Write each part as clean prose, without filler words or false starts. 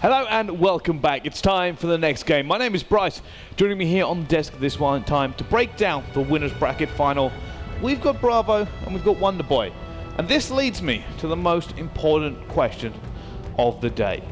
Hello and welcome back. It's time for the next game. My name is Bryce. Joining me here on the desk this one time to break down the winners bracket final, we've got Bravo and we've got Wonderboy. And this leads me to the most important question of the day.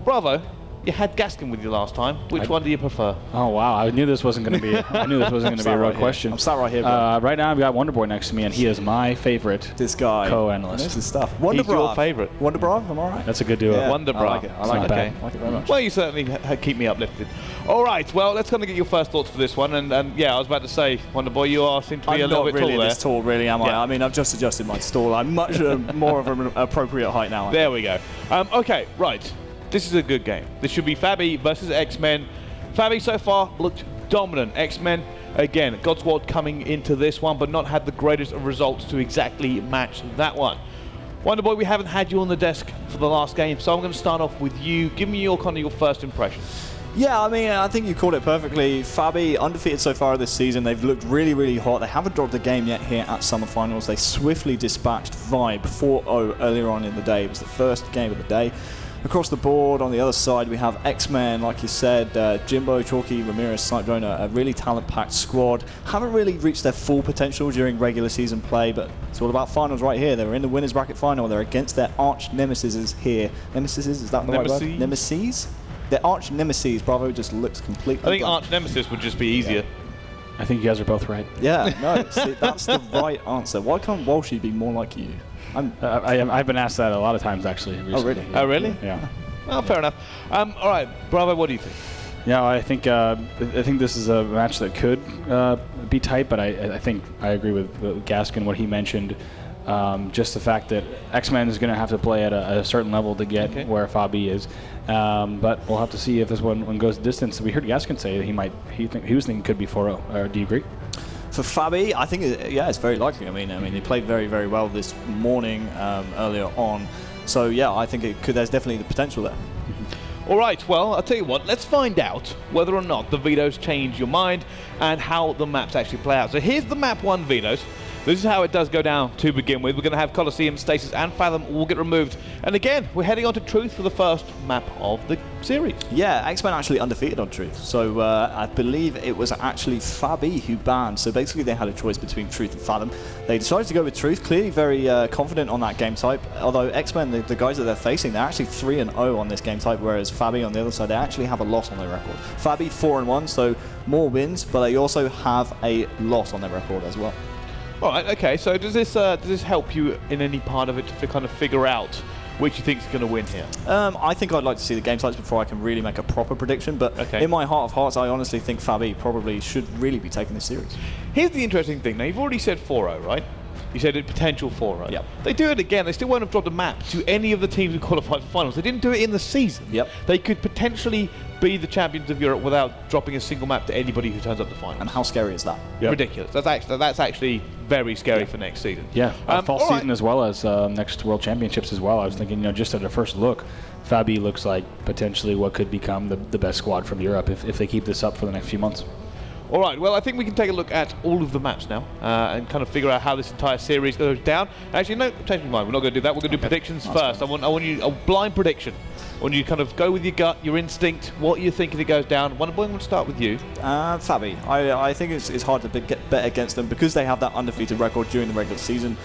Bravo, you had Gaskin with you last time. Which one do you prefer? Oh wow! I knew this wasn't going to be. I knew this wasn't going to be a real question. I'm sat right here. Bro. Right now, I've got Wonderboy next to me, and he is my favorite. This guy. Co-analyst. This is stuff. He's your favorite. Wonderbrav, am I right? That's a good duo. Yeah, Wonderbrav. I like it. I like it. Okay. I like it very much. Well, you certainly keep me uplifted. All right. Well, let's kind of get your first thoughts for this one. And yeah, I was about to say, Wonderboy, you seem to be a little bit tall there. I'm not really this tall, really, am I? Yeah. I mean, I've just adjusted my stall. I'm much more of an appropriate height now. There we go. Okay, right. This is a good game. This should be Fabi versus Xmen. Fabi so far looked dominant. Xmen, again, God Squad coming into this one, but not had the greatest of results to exactly match that one. Wonderboy, we haven't had you on the desk for the last game, so I'm going to start off with you. Give me your first impressions. Yeah, I mean, I think you called it perfectly. Fabi, undefeated so far this season. They've looked really, really hot. They haven't dropped a game yet here at Summer Finals. They swiftly dispatched Vibe 4-0 earlier on in the day. It was the first game of the day. Across the board, on the other side, we have Xmen, like you said, Jimbo, Chalky, Ramirez, Cyclone, a really talent-packed squad. Haven't really reached their full potential during regular season play, but it's all about finals right here. They were in the winners bracket final. They're against their arch nemesis here. Nemesis, is that the right word? Nemesis? Their arch nemesis. Bravo just looks completely I think blank. arch nemesis would just be easier. Yeah. I think you guys are both right. Yeah, no, see, that's the right answer. Why can't Walshy be more like you? I've been asked that a lot of times, actually. Recently. Oh, really? Yeah. Oh, really? Yeah. Oh, fair enough. All right, Bravo, what do you think? Yeah, I think this is a match that could be tight, but I think I agree with Gaskin, what he mentioned. Just the fact that Xmen is going to have to play at a certain level to get where Fabi is. But we'll have to see if this one goes the distance. We heard Gaskin say that he was thinking it could be 4-0. Do you agree? For Fabi, I think, it's very likely. I mean, they played very, very well this morning earlier on. So, yeah, I think there's definitely the potential there. All right, well, I'll tell you what, let's find out whether or not the vetoes change your mind and how the maps actually play out. So here's the map 1 vetoes. This is how it does go down to begin with. We're going to have Colosseum, Stasis, and Fathom all get removed. And again, we're heading on to Truth for the first map of the series. Yeah, Xmen actually undefeated on Truth. So I believe it was actually Fabi who banned. So basically they had a choice between Truth and Fathom. They decided to go with Truth, clearly very confident on that game type. Although Xmen, the guys that they're facing, they're actually 3-0 on this game type, whereas Fabi on the other side, they actually have a loss on their record. Fabi 4-1, so more wins, but they also have a loss on their record as well. All right, okay, so does this help you in any part of it to kind of figure out which you think is going to win here? I think I'd like to see the game types before I can really make a proper prediction, but in my heart of hearts, I honestly think Fabi probably should really be taking this series. Here's the interesting thing. Now, you've already said 4-0, right? You said a potential 4-0. Yep. They do it again. They still won't have dropped a map to any of the teams who qualified for finals. They didn't do it in the season. Yep. They could potentially be the champions of Europe without dropping a single map to anybody who turns up to finals. And how scary is that? Yep. Ridiculous. That's actually very scary for next season. Yeah, fall season as well as next World Championships as well. I was thinking, just at a first look, Fabi looks like potentially what could become the best squad from Europe if they keep this up for the next few months. All right, well, I think we can take a look at all of the maps now and kind of figure out how this entire series goes down. Actually, no, change my mind. We're not going to do that. We're going to do predictions first. I want you a blind prediction. I want you to kind of go with your gut, your instinct, what you think if it goes down. Wonderboy, I'm going to start with you. Fabi. I think it's hard to bet against them because they have that undefeated record during the regular season.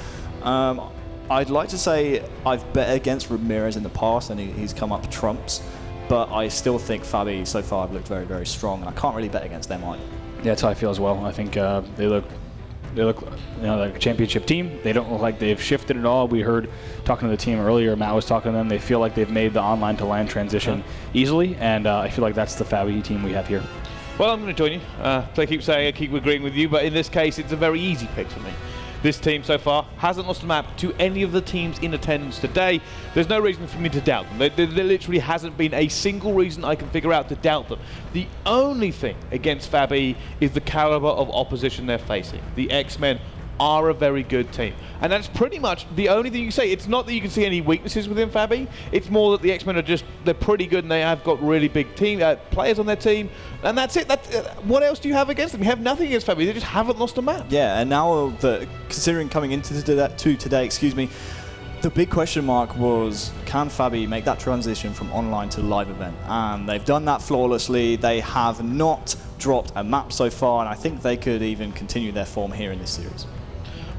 I'd like to say I've bet against Ramirez in the past and he's come up trumps, but I still think Fabi so far have looked very, very strong, and I can't really bet against them either. Yeah, that's how I feel as well. I think they look like a championship team. They don't look like they've shifted at all. We heard talking to the team earlier, Matt was talking to them, they feel like they've made the online to LAN transition easily, and I feel like that's the Fabi team we have here. Well, I'm going to join you. I keep saying, I keep agreeing with you, but in this case, it's a very easy pick for me. This team so far hasn't lost a map to any of the teams in attendance today. There's no reason for me to doubt them. There literally hasn't been a single reason I can figure out to doubt them. The only thing against Fabi is the caliber of opposition they're facing. The Xmen are a very good team. And that's pretty much the only thing you can say. It's not that you can see any weaknesses within Fabi. It's more that the Xmen they're pretty good and they have got really big team players on their team. And that's it. What else do you have against them? You have nothing against Fabi. They just haven't lost a map. Yeah, and now considering coming into today, The big question mark was, can Fabi make that transition from online to live event? And they've done that flawlessly. They have not dropped a map so far, and I think they could even continue their form here in this series.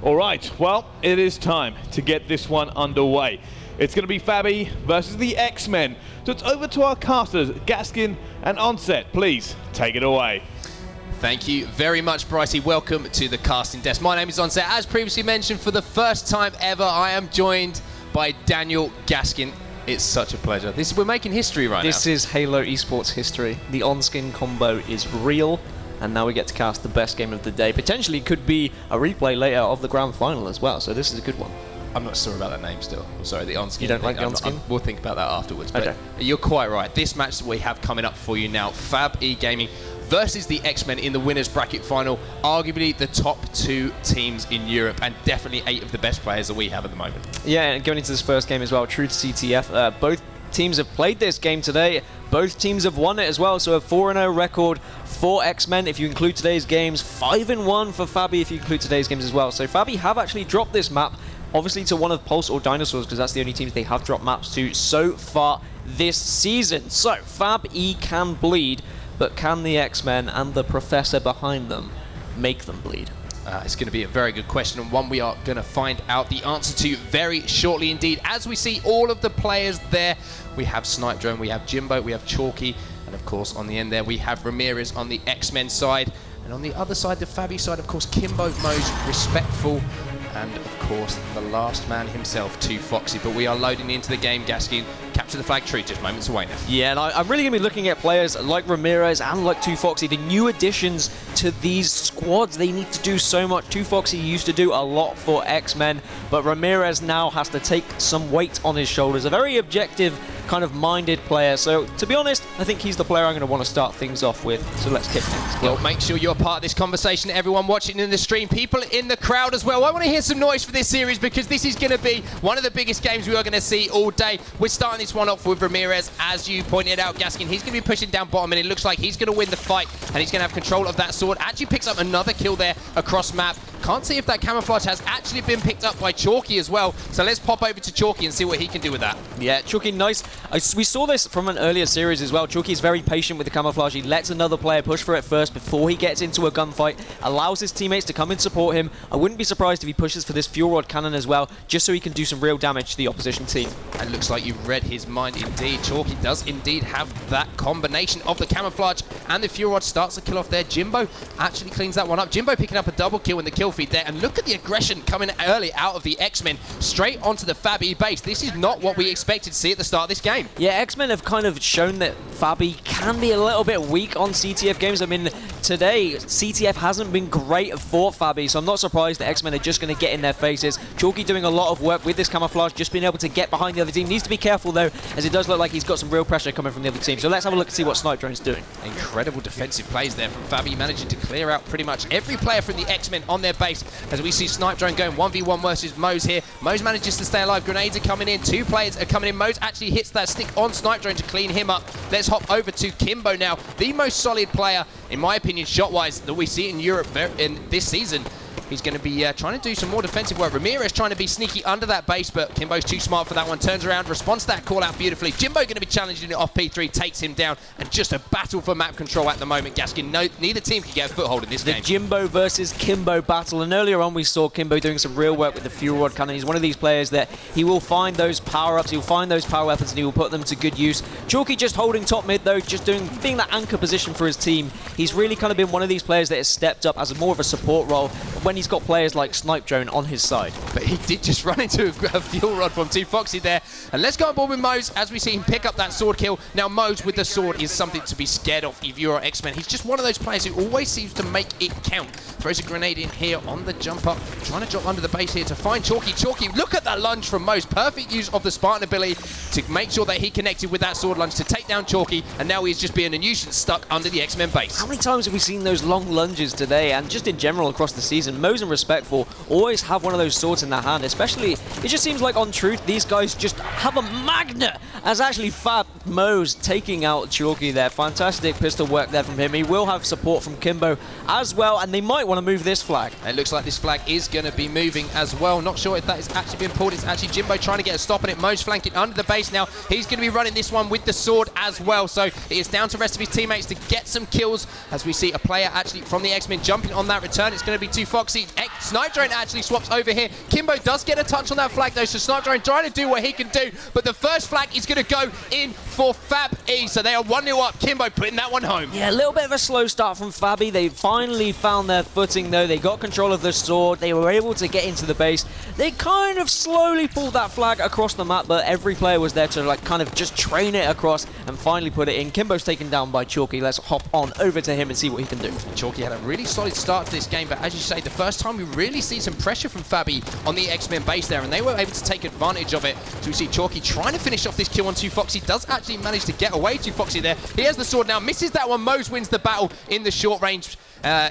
All right, well, it is time to get this one underway. It's going to be Fabi versus the Xmen. So it's over to our casters, Gaskin and Onset. Please take it away. Thank you very much, Brycey. Welcome to the casting desk. My name is Onset. As previously mentioned, for the first time ever, I am joined by Daniel Gaskin. It's such a pleasure. We're making history right now. This is Halo Esports history. The on-skin combo is real, and now we get to cast the best game of the day. Potentially could be a replay later of the grand final as well, so this is a good one. I'm not sure about that name still. I'm sorry, the on-skin. You don't like the thing. on-skin? We'll think about that afterwards. But Okay. You're quite right. This match that we have coming up for you now, Fab E-Gaming versus the Xmen in the winners bracket final. Arguably the top 2 teams in Europe, and definitely 8 of the best players that we have at the moment. Yeah, and going into this first game as well, true to CTF, both teams have played this game today. Both teams have won it as well, so a 4-0 record for Xmen if you include today's games. 5-1 for Fabi if you include today's games as well. So Fabi have actually dropped this map, obviously to one of Pulse or Dinosaurs, because that's the only teams they have dropped maps to so far this season. So Fab E can bleed, but can the Xmen and the professor behind them make them bleed? It's going to be a very good question, and one we are going to find out the answer to very shortly indeed. As we see all of the players there, we have Snipe Drone, we have Jimbo, we have Chalky, and of course on the end there we have Ramirez on the Xmen side. And on the other side, the Fabi side, of course, Kimbo, Mose, Respectful, and of course the last man himself, 2Foxy. But we are loading into the game, Gaskin. Capture the flag tree, just moments away now. Yeah, and I'm really going to be looking at players like Ramirez and like 2Foxy, the new additions to these squads. They need to do so much. 2Foxy used to do a lot for Xmen, but Ramirez now has to take some weight on his shoulders. A very objective, kind of minded player. So, to be honest, I think he's the player I'm going to want to start things off with. So let's kick things. Well, make sure you're part of this conversation. Everyone watching in the stream, people in the crowd as well. I want to hear some noise for this series because this is going to be one of the biggest games we are going to see all day. We're starting this one off with Ramirez, as you pointed out, Gaskin. He's going to be pushing down bottom, and it looks like he's going to win the fight, and he's going to have control of that sword. Actually picks up another kill there across map. Can't see if that camouflage has actually been picked up by Chalky as well. So let's pop over to Chalky and see what he can do with that. Yeah, Chalky, nice. We saw this from an earlier series as well. Chalky's very patient with the camouflage. He lets another player push for it first before he gets into a gunfight, allows his teammates to come and support him. I wouldn't be surprised if he pushes for this fuel rod cannon as well, just so he can do some real damage to the opposition team. It looks like you've read his mind indeed. Chalky does indeed have that combination of the camouflage and the fuel rod. Starts to kill off there. Jimbo actually cleans that one up. Jimbo picking up a double kill in the kill feed there, and look at the aggression coming early out of the Xmen straight onto the Fabi base. This is not what we expected to see at the start of this game. Yeah, Xmen have kind of shown that Fabi can be a little bit weak on CTF games. I mean, today, CTF hasn't been great for Fabi, so I'm not surprised that Xmen are just going to get in their faces. Chalky doing a lot of work with this camouflage, just being able to get behind the other team. Needs to be careful, though, as it does look like he's got some real pressure coming from the other team. So let's have a look and see what Snipe Drone's doing. Incredible defensive plays there from Fabi, managing to clear out pretty much every player from the Xmen on their base, as we see Snipe Drone going 1v1 versus Mose here. Mose manages to stay alive. Grenades are coming in. 2 players are coming in. Mose actually hits that stick on Snipe Drone to clean him up. Let's hop over to Kimbo now. The most solid player, in my opinion, shot-wise, that we see in Europe in this season. He's going to be trying to do some more defensive work. Ramirez trying to be sneaky under that base, but Kimbo's too smart for that one. Turns around, responds to that call out beautifully. Jimbo going to be challenging it off P3, takes him down, and just a battle for map control at the moment, Gaskin. Neither team can get a foothold in this game. The Jimbo versus Kimbo battle, and earlier on we saw Kimbo doing some real work with the fuel rod cannon. He's one of these players that he will find those power-ups, he'll find those power weapons, and he will put them to good use. Chalky just holding top mid though, just being that anchor position for his team. He's really kind of been one of these players that has stepped up as more of a support role when he's got players like Snipe Drone on his side. But he did just run into a fuel rod from 2Foxy there. And let's go on board with Mose as we see him pick up that sword kill. Now Mose with the sword is something to be scared of if you're Xmen. He's just one of those players who always seems to make it count. Throws a grenade in here on the jump up, trying to drop under the base here to find Chalky. Chalky, look at that lunge from Mose. Perfect use of the Spartan ability to make sure that he connected with that sword lunge to take down Chalky, and now he's just being a nuisance stuck under the Xmen base. How many times have we seen those long lunges today, and just in general across the season? Mose and Respectful always have one of those swords in their hand, especially, it just seems like on Truth, these guys just have a magnet, as actually Fab Mose taking out Chalky there. Fantastic pistol work there from him. He will have support from Kimbo as well, and they might want to move this flag. It looks like this flag is going to be moving as well. Not sure if that is actually being pulled. It's actually Jimbo trying to get a stop on it. Mose flanking under the base now. He's going to be running this one with the sword as well. So it is down to the rest of his teammates to get some kills, as we see a player actually from the Xmen jumping on that return. It's going to be too Foxy. Snipe Drone actually swaps over here. Kimbo does get a touch on that flag though, so Snipe Drone trying to do what he can do, but the first flag is going to go in for Fab E. So they are 1-0 up. Kimbo putting that one home. Yeah, a little bit of a slow start from Fabi. They finally found their footing though. They got control of the sword. They were able to get into the base. They kind of slowly pulled that flag across the map, but every player was there to like kind of just train it across and finally put it in. Kimbo's taken down by Chalky. Let's hop on over to him and see what he can do. Chalky had a really solid start to this game, but as you say, the first time we really see some pressure from Fabi on the Xmen base there, and they were able to take advantage of it. So we see Chalky trying to finish off this kill on 2Foxy. Does actually manage to get away 2Foxy there. He has the sword now, misses that one. Mose wins the battle in the short range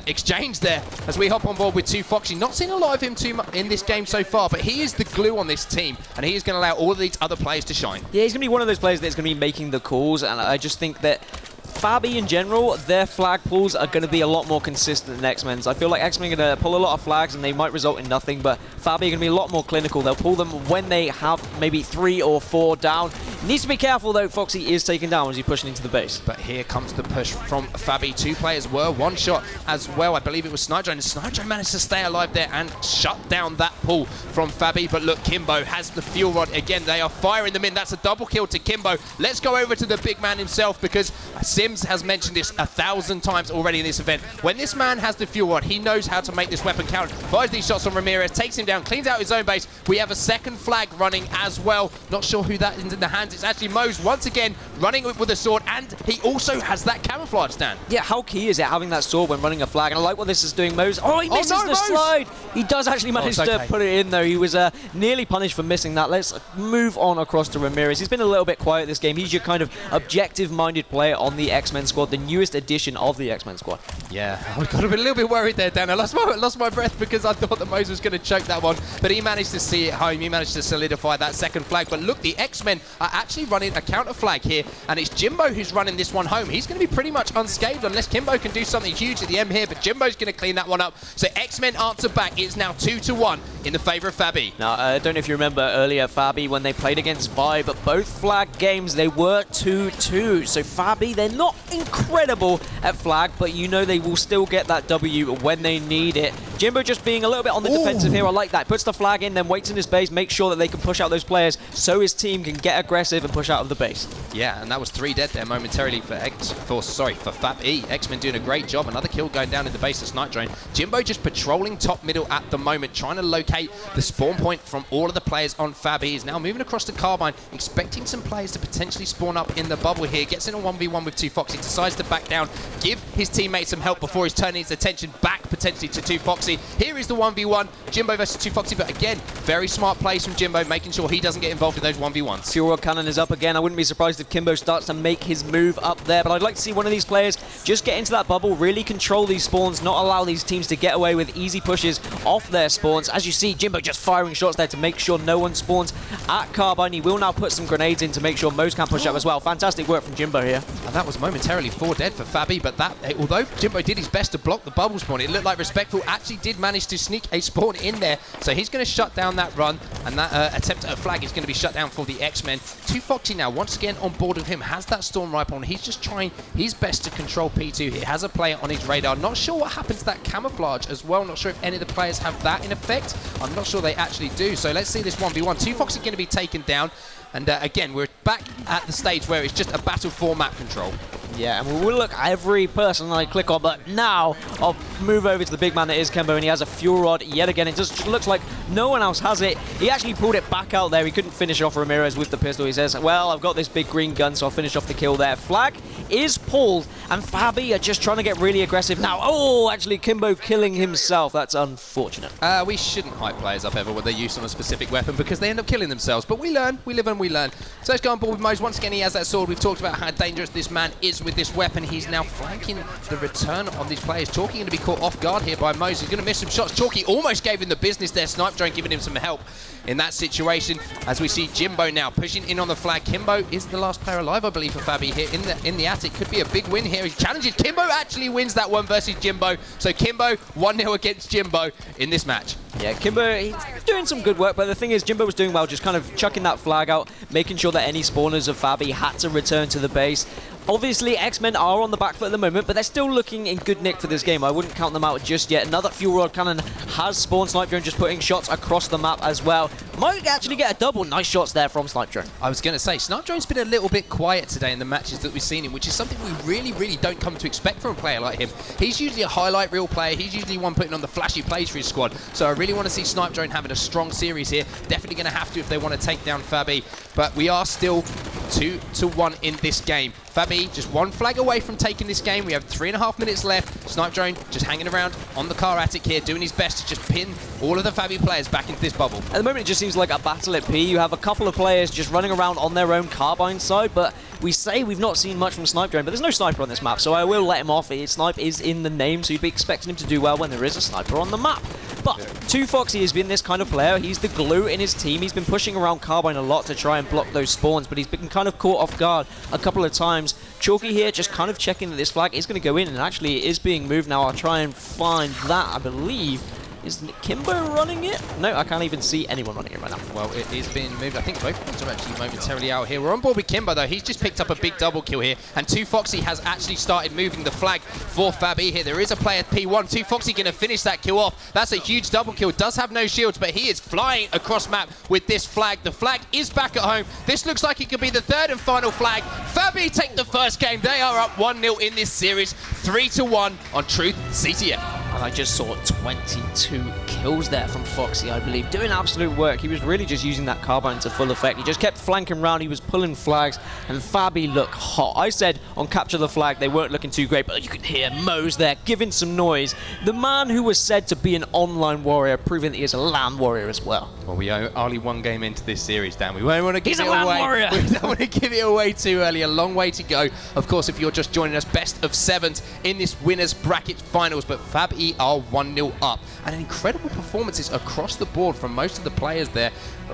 exchange there as we hop on board with 2Foxy. Not seen a lot of him too much in this game so far, but he is the glue on this team, and he is going to allow all of these other players to shine. Yeah, he's going to be one of those players that's going to be making the calls, and I just think that Fabi in general, their flag pulls are going to be a lot more consistent than Xmen's. I feel like Xmen are going to pull a lot of flags and they might result in nothing, but Fabi are going to be a lot more clinical. They'll pull them when they have maybe 3 or 4 down. Needs to be careful though, Foxy is taken down as he's pushing into the base. But here comes the push from Fabi. 2 players were one shot as well. I believe it was Snipe Drone, and Snipe Drone managed to stay alive there and shut down that pull from Fabi. But look, Kimbo has the fuel rod again. They are firing them in. That's a double kill to Kimbo. Let's go over to the big man himself, because Sims has mentioned this 1,000 times already in this event. When this man has the fuel rod, he knows how to make this weapon count. Fires these shots on Ramirez, takes him down, cleans out his own base. We have a second flag running as well. Not sure who that is in the hands. It's actually Mose once again running with a sword, and he also has that camouflage stand. Yeah, how key is it having that sword when running a flag? And I like what this is doing, Mose. Oh, he misses the slide. He does actually manage to put it in though. He was nearly punished for missing that. Let's move on across to Ramirez. He's been a little bit quiet this game. He's your kind of objective-minded player on the Xmen squad, the newest edition of the Xmen squad. Yeah, I got a little bit worried there, Dan. I lost my breath because I thought that Mose was going to choke that one, but he managed to see it home. He managed to solidify that second flag. But look, the Xmen are actually running a counter flag here, and it's Jimbo who's running this one home. He's going to be pretty much unscathed unless Kimbo can do something huge at the end here, but Jimbo's going to clean that one up. So Xmen answer back. It's now 2-1 in the favor of Fabi. Now, I don't know if you remember earlier, Fabi, when they played against Vibe, but both flag games, they were 2-2. So Fabi, they're not incredible at flag, but you know they will still get that W when they need it. Jimbo just being a little bit on the defensive here. I like that. Puts the flag in, then waits in his base, makes sure that they can push out those players so his team can get aggressive and push out of the base. Yeah, and that was 3 dead there momentarily for Fab E. Xmen doing a great job. Another kill going down in the base of Snipe Drone. Jimbo just patrolling top middle at the moment, trying to locate the spawn point from all of the players on Fab E. Is now moving across the Carbine, expecting some players to potentially spawn up in the bubble here. Gets in a 1v1 with 2Foxy, decides to back down, give his teammates some help before he's turning his attention back potentially to 2Foxy. Here is the 1v1, Jimbo versus 2Foxy, but again, very smart plays from Jimbo, making sure he doesn't get involved in those 1v1s. Fuel Rod Cannon is up again. I wouldn't be surprised if Kimbo starts to make his move up there, but I'd like to see one of these players just get into that bubble, really control these spawns, not allow these teams to get away with easy pushes off their spawns. As you see, Jimbo just firing shots there to make sure no one spawns at Carbine. He will now put some grenades in to make sure Mose can push up as well. Fantastic work from Jimbo here. And that was momentarily 4 dead for Fabi, but that, although Jimbo did his best to block the bubble spawn, it looked like Respectful actually did manage to sneak a spawn in there. So he's going to shut down that run, and that attempt at a flag is going to be shut down for the Xmen. 2Foxy now, once again on board with him, has that Storm Rifle on. He's just trying his best to control P2. He has a player on his radar. Not sure what happens to that camouflage as well. Not sure if any of the players have that in effect. I'm not sure they actually do. So let's see this 1v1. 2Foxy going to be taken down. And again, we're back at the stage where it's just a battle for map control. Yeah, and we'll look at every person I click on, but now I'll move over to the big man that is Kimbo, and he has a fuel rod yet again. It just looks like no one else has it. He actually pulled it back out there. He couldn't finish off Ramirez with the pistol. He says, well, I've got this big green gun, so I'll finish off the kill there. Flag is pulled, and Fabi are just trying to get really aggressive now. Oh, actually, Kimbo killing himself. That's unfortunate. We shouldn't hype players up ever with their use on a specific weapon, because they end up killing themselves. But we learn, we live and we learn. So let's go on board with Mose. Once again, he has that sword. We've talked about how dangerous this man is with with this weapon. He's now flanking the return on these players. Chalky going to be caught off guard here by Mose. He's going to miss some shots. Chalky almost gave him the business there. Snipe Drone giving him some help in that situation. As we see Jimbo now pushing in on the flag. Kimbo is the last player alive, I believe, for Fabi here in the attic. Could be a big win here. He challenges. Kimbo actually wins that one versus Jimbo. So Kimbo 1-0 against Jimbo in this match. Yeah, Kimbo, he's doing some good work, but the thing is, Jimbo was doing well, just kind of chucking that flag out, making sure that any spawners of Fabi had to return to the base. Obviously, Xmen are on the back foot at the moment, but they're still looking in good nick for this game. I wouldn't count them out just yet. Another Fuel Rod Cannon has spawned. Snipe Drone just putting shots across the map as well. Might actually get a double. Nice shots there from Snipe Drone. I was going to say, Snipe Drone's been a little bit quiet today in the matches that we've seen him, which is something we really don't come to expect from a player like him. He's usually a highlight reel player. He's usually one putting on the flashy plays for his squad. So I really want to see Snipe Drone having a strong series here. Definitely going to have to if they want to take down Fabi. But we are still 2-1 in this game. Fabi just one flag away from taking this game. We have 3.5 minutes left. Snipe Drone just hanging around on the car attic here, doing his best to just pin all of the Fabi players back into this bubble. At the moment, it just seems like a battle at P. You have a couple of players just running around on their own carbine side, but we say we've not seen much from Snipe Drone, but there's no sniper on this map, so I will let him off. Snipe is in the name, so you'd be expecting him to do well when there is a sniper on the map. But 2Foxy has been this kind of player. He's the glue in his team. He's been pushing around carbine a lot to try and block those spawns, but he's been kind of caught off guard a couple of times. Chalky here just kind of checking that this flag is going to go in, and actually it is being moved now. I'll try and find that, I believe. Is Kimbo running it? No, I can't even see anyone running it right now. Well, it is being moved. I think both ones are actually momentarily out here. We're on board with Kimbo, though. He's just picked up a big double kill here. And 2Foxy has actually started moving the flag for Fabi here. There is a player P1. 2Foxy going to finish that kill off. That's a huge double kill. Does have no shields, but he is flying across map with this flag. The flag is back at home. This looks like it could be the third and final flag. Fabi take the first game. They are up 1-0 in this series. 3-1 on Truth CTF. And I just saw 22 kills there from Foxy, I believe. Doing absolute work. He was really just using that carbine to full effect. He just kept flanking around. He was pulling flags. And Fabi looked hot. I said on Capture the Flag they weren't looking too great, but you can hear Mose there giving some noise. The man who was said to be an online warrior, proving that he is a LAN warrior as well. Well, we are only one game into this series, Dan. We won't want to give He's it a LAN away. warrior. We don't want to give it away too early. A long way to go. Of course, if you're just joining us, best of 7s in this winners bracket finals. But Fabi are 1-0 up. And incredible performances across the board from most of the players there.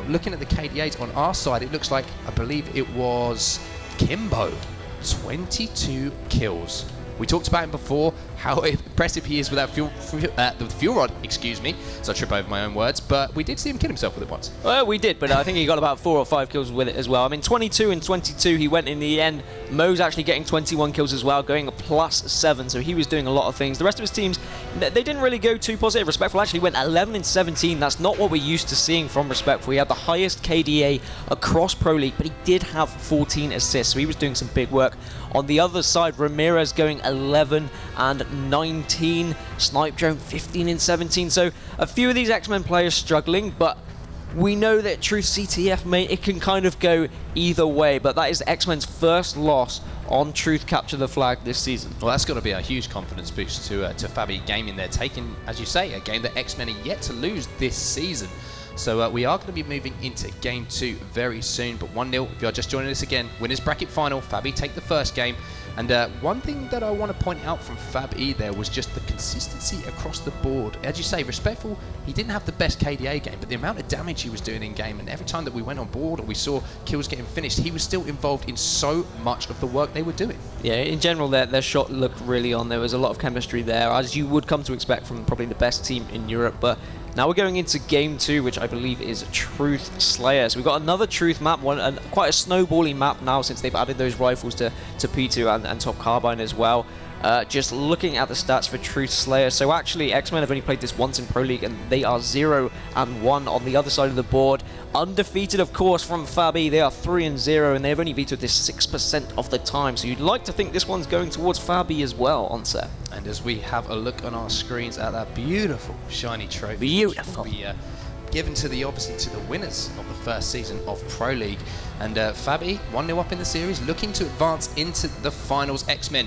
Looking at the KDAs on our side, it looks like, I believe it was Kimbo. 22 kills. We talked about him before, how impressive he is with that fuel rod, excuse me. So I trip over my own words, but we did see him kill himself with it once. Well, we did, but I think he got about 4 or 5 kills with it as well. I mean, 22 and 22 he went in the end. Mo's actually getting 21 kills as well, going a +7, so he was doing a lot of things. The rest of his teams, they didn't really go too positive. Respectful actually went 11 and 17. That's not what we're used to seeing from Respectful. He had the highest KDA across Pro League, but he did have 14 assists, so he was doing some big work. On the other side, Ramirez going 11 and 19. Snipe Drone 15 and 17. So a few of these Xmen players struggling, but we know that Truth CTF, mate, it can kind of go either way. But that is Xmen's first loss on Truth Capture the Flag this season. Well, that's got to be a huge confidence boost to Fabi Gaming. They're taking, as you say, a game that Xmen are yet to lose this season. So we are going to be moving into Game 2 very soon, but 1-0 if you're just joining us again. Winners bracket final, Fabi take the first game. And one thing that I want to point out from Fabi there was just the consistency across the board. As you say, Respectful, he didn't have the best KDA game, but the amount of damage he was doing in game, and every time that we went on board or we saw kills getting finished, he was still involved in so much of the work they were doing. Yeah, in general, their shot looked really on. There was a lot of chemistry there, as you would come to expect from probably the best team in Europe. But now we're going into Game 2, which I believe is Truth Slayer. So we've got another Truth map, quite a snowbally map now since they've added those rifles to P2 and Top Carbine as well. Just looking at the stats for Truth Slayer. So actually, Xmen have only played this once in Pro League, and they are 0 and 1 on the other side of the board. Undefeated, of course, from Fabi. They are 3 and 0, and they've only vetoed this 6% of the time. So you'd like to think this one's going towards Fabi as well on set. And as we have a look on our screens at that beautiful shiny trophy, Beautiful. which will be given to obviously to the winners of the first season of Pro League. And Fabi 1-0 up in the series, looking to advance into the finals. Xmen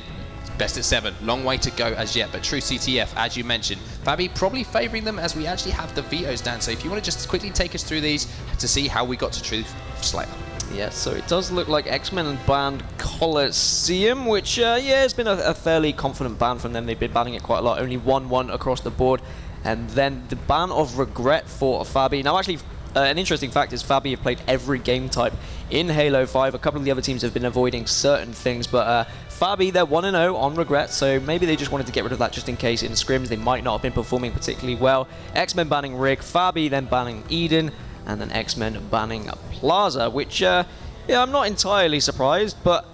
best of 7, long way to go as yet, but True CTF, as you mentioned, Fabi probably favouring them as we actually have the vetoes down. So if you want to just quickly take us through these to see how we got to Truth Slayer. Yeah, so it does look like Xmen banned Coliseum, which, yeah, has been a fairly confident ban from them. They've been banning it quite a lot, only 1-1 across the board. And then the ban of Regret for Fabi. Now, actually, an interesting fact is Fabi have played every game type in Halo 5. A couple of the other teams have been avoiding certain things, but Fabi, they're 1-0 on Regret, so maybe they just wanted to get rid of that just in case in scrims they might not have been performing particularly well. Xmen banning Rig, Fabi then banning Eden, and then Xmen banning Plaza, which, yeah, I'm not entirely surprised, but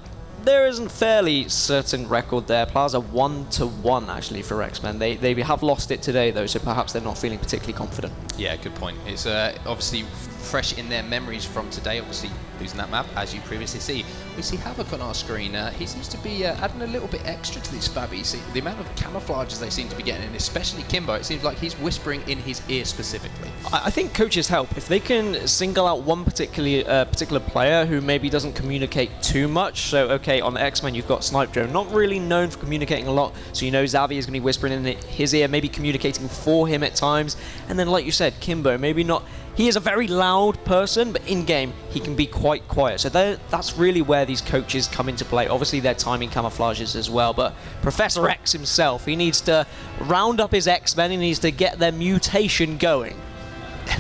there is a fairly certain record there. Plaza 1-1 actually for Xmen. They have lost it today though, so perhaps they're not feeling particularly confident. Yeah, good point. It's obviously fresh in their memories from today, obviously losing that map, as you previously see. We see Havoc on our screen. He seems to be adding a little bit extra to this Fabi. See, the amount of camouflages they seem to be getting, and especially Kimbo, it seems like he's whispering in his ear specifically. I think coaches help. If they can single out one particular player who maybe doesn't communicate too much, so okay, on Xmen you've got Snipe Drone, not really known for communicating a lot, so you know Xavi is going to be whispering in his ear, maybe communicating for him at times, and then like you said, Kimbo, maybe not. He is a very loud person, but in-game, he can be quite quiet. So that's really where these coaches come into play. Obviously, their timing camouflages as well, but Professor X himself, he needs to round up his X-Men, he needs to get their mutation going.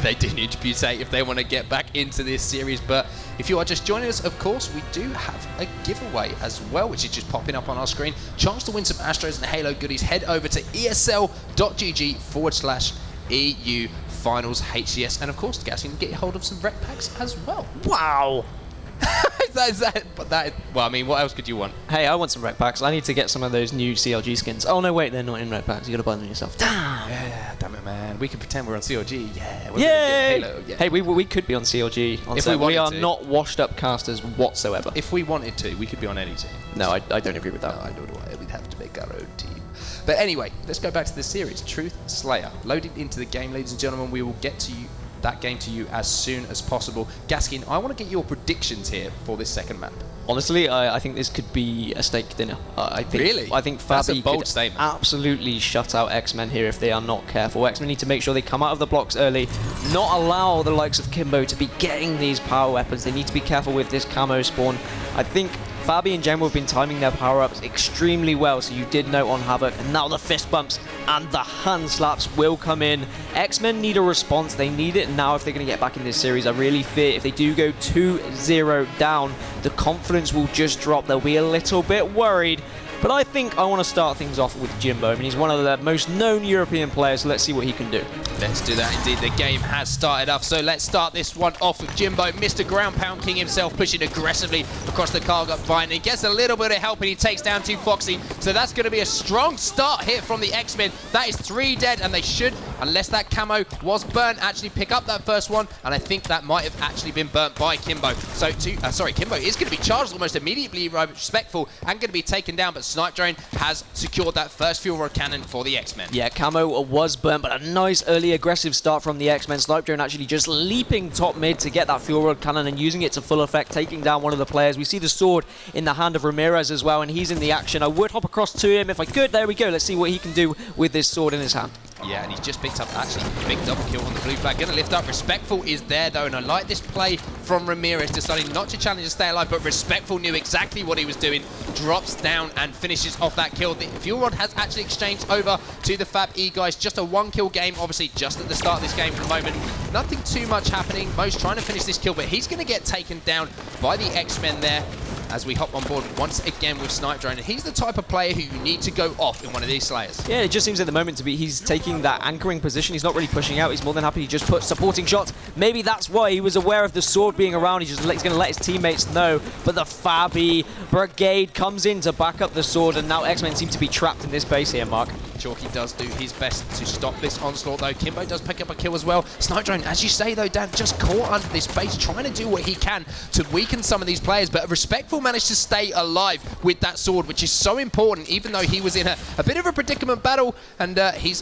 They do need to mutate if they want to get back into this series, but if you are just joining us, of course, we do have a giveaway as well, which is just popping up on our screen. Chance to win some Astros and Halo goodies. Head over to esl.gg/EU Finals HCS, and of course, Gas, you can get hold of some rec packs as well. Wow! Well, I mean, what else could you want? Hey, I want some rec packs. I need to get some of those new CLG skins. Oh no, wait, they're not in rec packs. You gotta buy them yourself. Damn! Yeah, damn it, man. We could pretend we're on CLG. Yeah. We're Yay! Halo. Yeah. Hey, we could be on CLG. If we wanted we are to. not washed up casters whatsoever. If we wanted to, we could be on any team. No, I don't agree with that. No, I don't know why. We'd have to make our own team. But anyway, let's go back to the series. Truth Slayer loaded into the game, ladies and gentlemen. We will get to that game to you as soon as possible. Gaskin, I want to get your predictions here for this second map. Honestly, I think this could be a steak dinner. I think, Really? I think That's a Fabi bold could statement. absolutely shut out Xmen here if they are not careful. Xmen need to make sure they come out of the blocks early, not allow the likes of Kimbo to be getting these power weapons. They need to be careful with this camo spawn. I think Fabi and Gemma have been timing their power-ups extremely well, so you did note on Havoc, and now the fist bumps and the hand slaps will come in. Xmen need a response, they need it now if they're going to get back in this series. I really fear if they do go 2-0 down, the confidence will just drop. They'll be a little bit worried. But I think I want to start things off with Jimbo. I mean, he's one of the most known European players, so let's see what he can do. Let's do that indeed. The game has started off, so let's start this one off with Jimbo. Mr. Ground Pound King himself pushing aggressively across the cargo vine. He gets a little bit of help and he takes down 2 Foxy. So that's going to be a strong start here from the Xmen. That is 3 dead, and they should, unless that camo was burnt, actually pick up that first one. And I think that might have actually been burnt by Kimbo. So, Kimbo is going to be charged almost immediately, respectful, and going to be taken down. But Snipe Drone has secured that first fuel rod cannon for the Xmen. Yeah, camo was burnt, but a nice early aggressive start from the Xmen. Snipe Drone actually just leaping top mid to get that fuel rod cannon and using it to full effect, taking down one of the players. We see the sword in the hand of Ramirez as well, and he's in the action. I would hop across to him if I could. There we go. Let's see what he can do with this sword in his hand. Yeah, and he's just picked up actually a big double kill on the blue flag. Going to lift up. Respectful is there though, and I like this play from Ramirez, deciding not to challenge to stay alive, but Respectful knew exactly what he was doing. Drops down and finishes off that kill. The fuel rod has actually exchanged over to the Fab E guys. Just a 1-kill game, obviously just at the start of this game for the moment. Nothing too much happening. Mo's trying to finish this kill, but he's going to get taken down by the Xmen there. As we hop on board once again with Snipe Drone. And he's the type of player who you need to go off in one of these Slayers. Yeah, it just seems at the moment to be he's taking that anchoring position. He's not really pushing out. He's more than happy to just put supporting shots. Maybe that's why he was aware of the sword being around. He's just going to let his teammates know. But the Fabi Brigade comes in to back up the sword, and now Xmen seem to be trapped in this base here, Mark. Chalky does do his best to stop this onslaught though. Kimbo does pick up a kill as well. Snipe Drone, as you say though, Dan, just caught under this base, trying to do what he can to weaken some of these players, but Respectful managed to stay alive with that sword, which is so important, even though he was in a bit of a predicament battle, and he's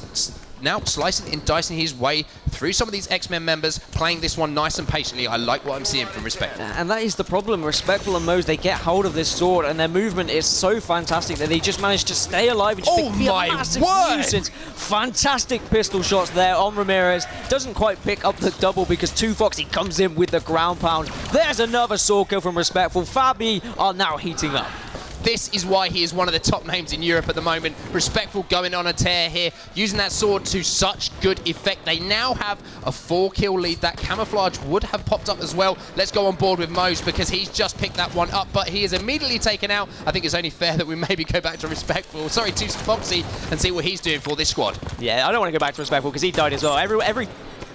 now slicing and dicing his way through some of these X-Men members, playing this one nice and patiently. I like what I'm seeing from Respectful. And that is the problem. Respectful and Mose, they get hold of this sword, and their movement is so fantastic that they just manage to stay alive and just be a massive nuisance. Fantastic pistol shots there on Ramirez. Doesn't quite pick up the double because 2Foxy comes in with the ground pound. There's another sword kill from Respectful. Fabi are now heating up. This is why he is one of the top names in Europe at the moment. Respectful going on a tear here, using that sword to such good effect. They now have a 4-kill lead. That camouflage would have popped up as well. Let's go on board with Mose because he's just picked that one up, but he is immediately taken out. I think it's only fair that we maybe go back to Respectful, sorry, to Foxy, and see what he's doing for this squad. Yeah, I don't want to go back to Respectful because he died as well. Every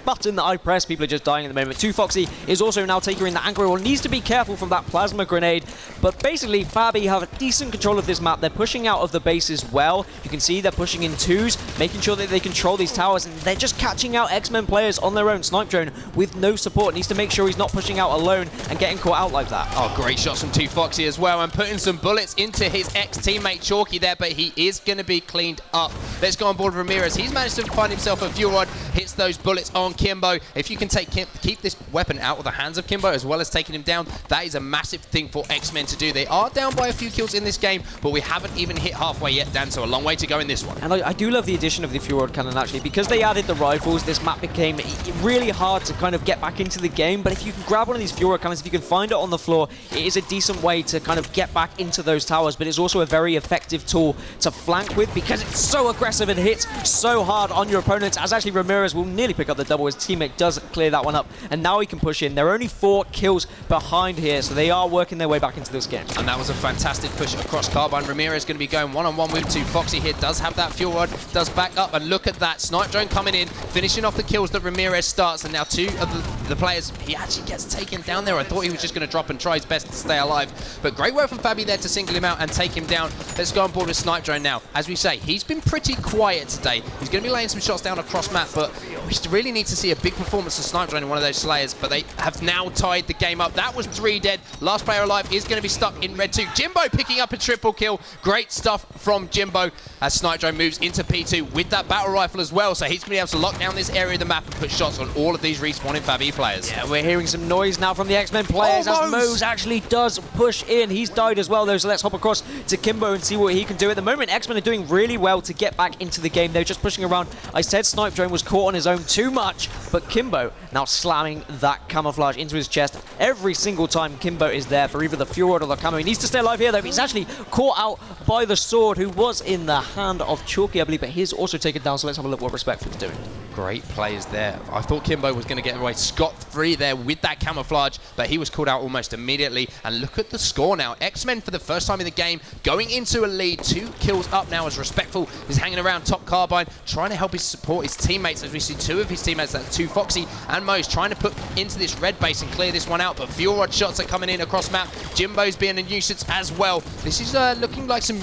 button that I press, people are just dying at the moment. 2Foxy is also now taking in the anchor. Well, needs to be careful from that plasma grenade. But basically, Fabi have a decent control of this map. They're pushing out of the base as well. You can see they're pushing in twos, making sure that they control these towers, and they're just catching out X-Men players on their own. Snipe Drone with no support. Needs to make sure he's not pushing out alone and getting caught out like that. Oh, great shots from 2Foxy as well, and putting some bullets into his ex-teammate Chalky there, but he is going to be cleaned up. Let's go on board with Ramirez. He's managed to find himself a fuel rod, hits those bullets on Kimbo. If you can keep this weapon out of the hands of Kimbo as well as taking him down, that is a massive thing for X-Men to do. They are down by a few kills in this game, but we haven't even hit halfway yet, Dan, so a long way to go in this one. And I do love the addition of the fuel rod cannon, actually. Because they added the rifles, this map became really hard to kind of get back into the game, but if you can grab one of these fuel rod cannons, if you can find it on the floor, it is a decent way to kind of get back into those towers, but it's also a very effective tool to flank with because it's so aggressive and hits so hard on your opponents, as actually Ramirez will nearly pick up the double. His teammate does clear that one up, and now he can push in. They're only 4 kills behind here, so they are working their way back into this game. And that was a fantastic push across Carbine. Ramirez going to be going one-on-one with 2Foxy here. Does have that fuel rod, does back up, and look at that. Snipe Drone coming in, finishing off the kills that Ramirez starts, and now 2 of the players, he actually gets taken down there. I thought he was just going to drop and try his best to stay alive, but great work from Fabi there to single him out and take him down. Let's go on board with Snipe Drone now. As we say, he's been pretty quiet today. He's going to be laying some shots down across map, but we really need to see a big performance of Snipe Drone in one of those Slayers, but they have now tied the game up. That was 3 dead. Last player alive is going to be stuck in red 2. Jimbo picking up a triple kill. Great stuff from Jimbo as Snipe Drone moves into P2 with that battle rifle as well, so he's going to be able to lock down this area of the map and put shots on all of these respawning Fabi players. Yeah, we're hearing some noise now from the X-Men players as Mose actually does push in. He's died as well though, so let's hop across to Kimbo and see what he can do. At the moment, X-Men are doing really well to get back into the game. They're just pushing around. I said Snipe Drone was caught on his own too much, but Kimbo now slamming that camouflage into his chest every single time Kimbo is there for either the fuel rod or the camo. He needs to stay alive here though. He's actually caught out by the sword, who was in the hand of Chalky, I believe, but he's also taken down, so let's have a look what Respectful's doing. Great plays there. I thought Kimbo was going to get away scot-free there with that camouflage, but he was called out almost immediately. And look at the score now. X-Men for the first time in the game going into a lead. 2 kills up now as Respectful is hanging around top Carbine, trying to help support his teammates, as we see 2 of his teammates, that's 2Foxy and Mose, trying to put into this red base and clear this one out, but fuel rod shots are coming in across map. Jimbo's being a nuisance as well. This is looking like some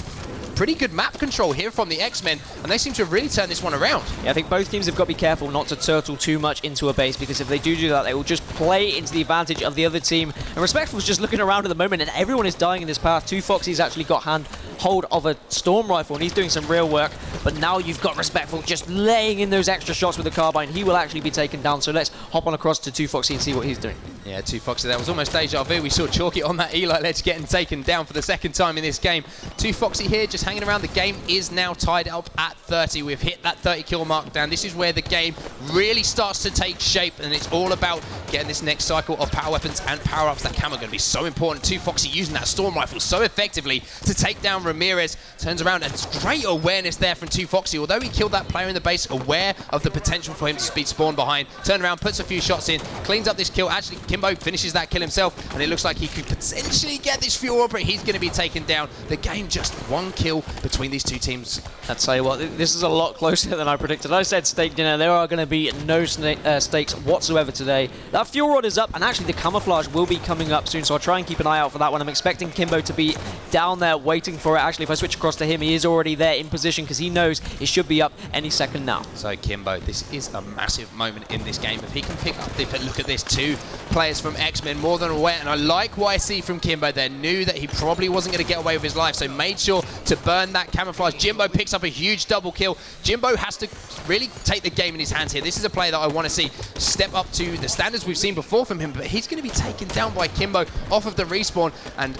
pretty good map control here from the X-Men, and they seem to have really turned this one around. Yeah, I think both teams have got to be careful not to turtle too much into a base, because if they do that, they will just play into the advantage of the other team. And Respectful's just looking around at the moment, and everyone is dying in this path. 2Foxy's actually got hold of a storm rifle, and he's doing some real work, but now you've got Respectful just laying in those extra shots with the carbine. He will actually be taken down, so let's hop on across to 2Foxy and see what he's doing. Yeah, 2Foxy, that was almost deja vu. We saw Chalky on that Eli ledge getting taken down for the second time in this game. 2Foxy here just hanging around. The game is now tied up at 30. We've hit that 30 kill mark down. This is where the game really starts to take shape, and it's all about getting this next cycle of power weapons and power-ups. That camo going to be so important. 2Foxy using that storm rifle so effectively to take down Ramirez. Turns around, and it's great awareness there from 2Foxy. Although he killed that player in the base, aware of the potential for him to be spawned behind. Turn around, puts a few shots in, cleans up this kill. Actually, Kimbo finishes that kill himself, and it looks like he could potentially get this fuel, but he's going to be taken down. The game just 1 kill between these 2 teams. I'll tell you what, this is a lot closer than I predicted. I said steak dinner. There are going to be no stakes whatsoever today. That fuel rod is up, and actually the camouflage will be coming up soon, so I'll try and keep an eye out for that one. I'm expecting Kimbo to be down there waiting for for it. Actually, if I switch across to him, he is already there in position because he knows it should be up any second now. So Kimbo, this is a massive moment in this game. If he can pick up the, but look at this, 2 players from Xmen more than aware, and I like what I see from Kimbo there. Knew that he probably wasn't going to get away with his life, so made sure to burn that camouflage. Jimbo picks up a huge double kill. Jimbo has to really take the game in his hands here. This is a player that I want to see step up to the standards we've seen before from him, but he's going to be taken down by Kimbo off of the respawn, and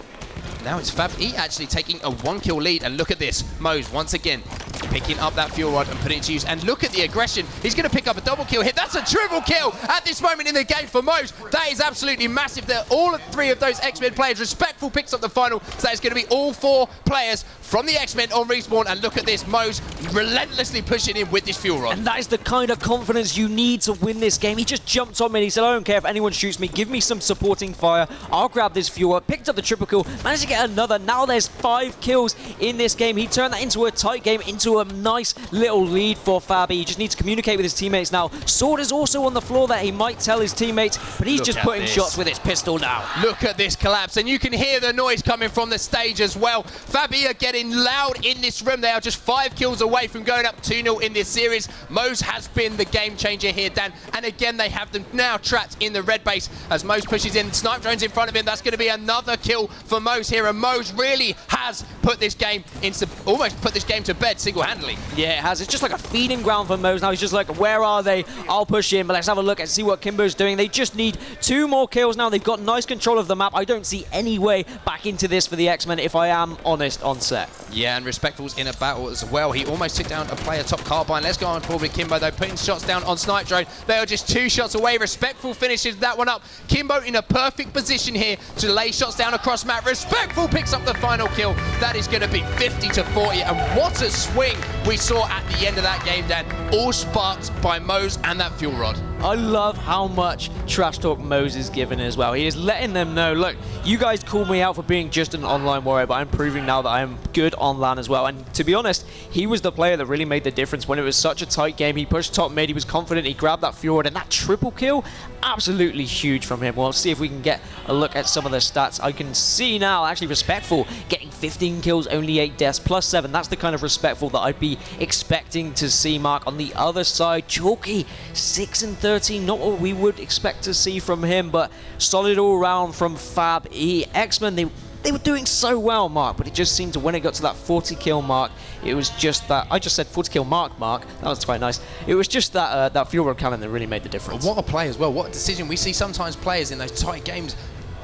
now it's Fab-E actually taking a 1-kill lead, and look at this. Mose once again picking up that fuel rod and putting it to use, and look at the aggression. He's going to pick up a double kill hit. That's a triple kill at this moment in the game for Mose. That is absolutely massive. That all 3 of those Xmen players, Respectful picks up the final, so that is going to be all 4 players from the Xmen on respawn, and look at this, Mose relentlessly pushing in with this fuel rod. And that is the kind of confidence you need to win this game. He just jumped on me and he said, I don't care if anyone shoots me, give me some supporting fire, I'll grab this fuel rod. Picked up the triple kill, managed to get another. Now there's 5 kills in this game. He turned that into a tight game, into a nice little lead for Fabi. He just needs to communicate with his teammates now. Sword is also on the floor there. He might tell his teammates, but he's just putting shots with his pistol now. Look at this collapse, and you can hear the noise coming from the stage as well. Fabi are getting loud in this room. They are just 5 kills away from going up 2-0 in this series. Mose has been the game changer here, Dan, and again they have them now trapped in the red base as Mose pushes in. Snipe drone's in front of him. That's going to be another kill for Mose here, and Mose really has put this game into, almost put this game to bed single-handedly. Yeah, it has. It's just like a feeding ground for Mose now. He's just like, where are they? I'll push in, but let's have a look and see what Kimbo's doing. They just need 2 more kills now. They've got nice control of the map. I don't see any way back into this for the Xmen, if I am honest on set. Yeah, and Respectful's in a battle as well. He almost took down a player top carbine. Let's go on forward with Kimbo, though, putting shots down on Snipe Drone. They are just 2 shots away. Respectful finishes that one up. Kimbo in a perfect position here to lay shots down across map. Respectful picks up the final kill. That is going to be 50-40, and what a swing we saw at the end of that game, Dan. All sparked by Mose and that fuel rod. I love how much trash talk Mose is given as well. He is letting them know, look, you guys call me out for being just an online warrior, but I'm proving now that I am good on LAN as well. And to be honest, he was the player that really made the difference when it was such a tight game. He pushed top mid, he was confident, he grabbed that fuel rod, and that triple kill, absolutely huge from him. We'll see if we can get a look at some of the stats. I can see now, actually, Respectful getting 15 kills, only 8 deaths, plus 7. That's the kind of Respectful that I'd be expecting to see, Mark. On the other side, Chalky, 6 and 13, not what we would expect to see from him, but solid all round from Fab-E. Xmen, they were doing so well, Mark, but it just seemed to, when it got to that 40 kill mark, it was just that, I just said 40 kill mark, that was quite nice. It was just that that fuel rod cannon that really made the difference. What a play as well, what a decision. We see sometimes players in those tight games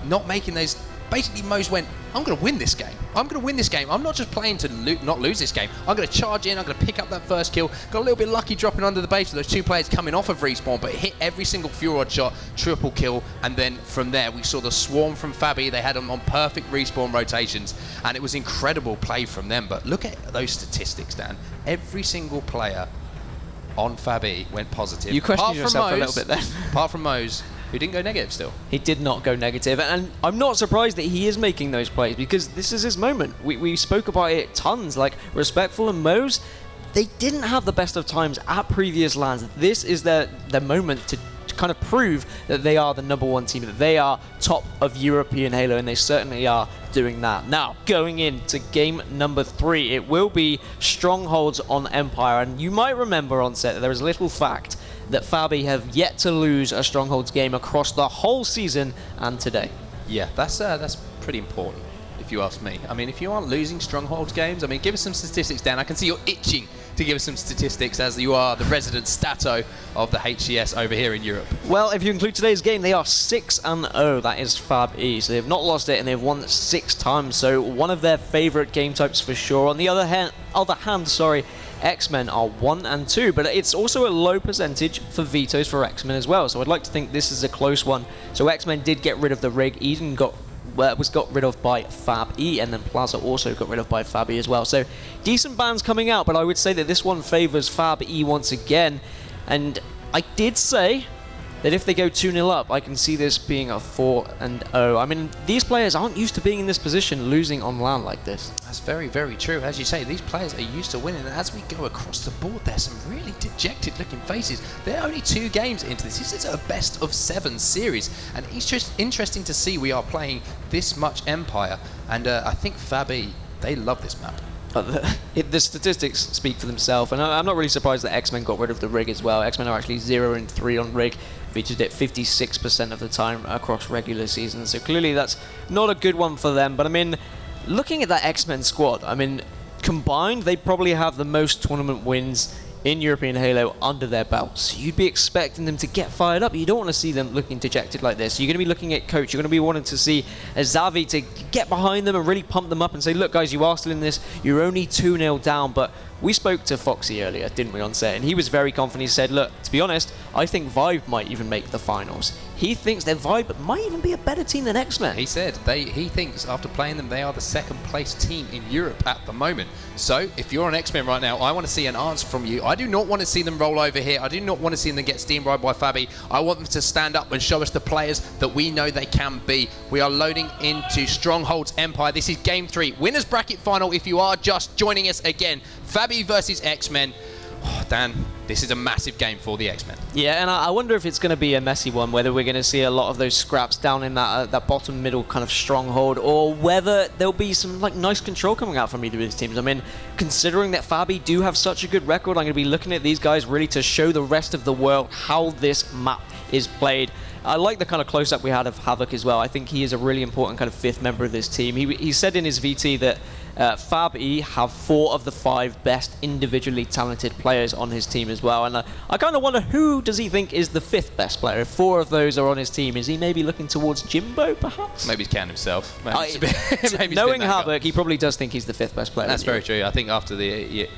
not making those. Basically, Mose went, I'm going to win this game. I'm going to win this game. I'm not just playing to not lose this game. I'm going to charge in. I'm going to pick up that first kill. Got a little bit lucky dropping under the base with those 2 players coming off of respawn, but hit every single fuel rod shot, triple kill, and then from there we saw the swarm from Fabi. They had them on perfect respawn rotations, and it was incredible play from them. But look at those statistics, Dan. Every single player on Fabi went positive. You questioned yourself a little bit there. Apart from Mose, who didn't go negative still. He did not go negative, and I'm not surprised that he is making those plays because this is his moment. We spoke about it tons, like Respectful and Mose, they didn't have the best of times at previous LANs. This is their moment to kind of prove that they are the #1 team, that they are top of European Halo, and they certainly are doing that. Now, going into game number 3, it will be Strongholds on Empire, and you might remember on set that there is a little fact that Fabi have yet to lose a Strongholds game across the whole season and today. Yeah, that's pretty important, if you ask me. I mean, if you aren't losing Strongholds games, I mean, give us some statistics, Dan. I can see you're itching to give us some statistics as you are the resident stato of the HCS over here in Europe. Well, if you include today's game, they are 6-0. That is Fab-E. So they've not lost it, and they've won 6 times. So one of their favorite game types for sure. On the other hand, Xmen are 1-2, but it's also a low percentage for vetoes for Xmen as well. So I'd like to think this is a close one. So Xmen did get rid of the rig. Eden was got rid of by Fab-E, and then Plaza also got rid of by Fab-E as well. So decent bans coming out, but I would say that this one favors Fab-E once again. And I did say that if they go 2-0 up, I can see this being a 4-0. I mean, these players aren't used to being in this position, losing on LAN like this. That's very, very true. As you say, these players are used to winning, and as we go across the board, there's some really dejected looking faces. They're only 2 games into this. This is a best of 7 series, and it's just interesting to see we are playing this much Empire, and I think Fabi they love this map. The statistics speak for themselves, and I'm not really surprised that Xmen got rid of the rig as well. Xmen are actually 0-3 on rig, featured it 56% of the time across regular seasons, so clearly that's not a good one for them. But I mean, looking at that Xmen squad, I mean, combined, they probably have the most tournament wins in European Halo under their belts. You'd be expecting them to get fired up. You don't want to see them looking dejected like this. You're going to be looking at coach. You're going to be wanting to see Xavi to get behind them and really pump them up and say, look guys, you are still in this. You're only 2-0 down. But we spoke to Foxy earlier, didn't we, on set? And he was very confident. He said, look, to be honest, I think Vibe might even make the finals. He thinks that Vibe might even be a better team than Xmen. He said he thinks after playing them, they are the second place team in Europe at the moment. So if you're an Xmen right now, I want to see an answer from you. I do not want to see them roll over here. I do not want to see them get steamrolled by Fabi. I want them to stand up and show us the players that we know they can be. We are loading into Strongholds Empire. This is game 3. Winners bracket final if you are just joining us again. Fabi versus Xmen. Oh, Dan, this is a massive game for the Xmen. Yeah, and I wonder if it's going to be a messy one, whether we're going to see a lot of those scraps down in that bottom middle kind of stronghold, or whether there'll be some like nice control coming out from either of these teams. I mean, considering that Fabi do have such a good record, I'm going to be looking at these guys really to show the rest of the world how this map is played. I like the kind of close-up we had of Havoc as well. I think he is a really important kind of 5th member of this team. He said in his VT that Fabi have 4 of the 5 best individually talented players on his team as well. And I kind of wonder, who does he think is the 5th best player? If 4 of those are on his team, is he maybe looking towards Jimbo, perhaps? Maybe he's counting himself. Maybe knowing Havoc, he probably does think he's the 5th best player. That's very true. I think after the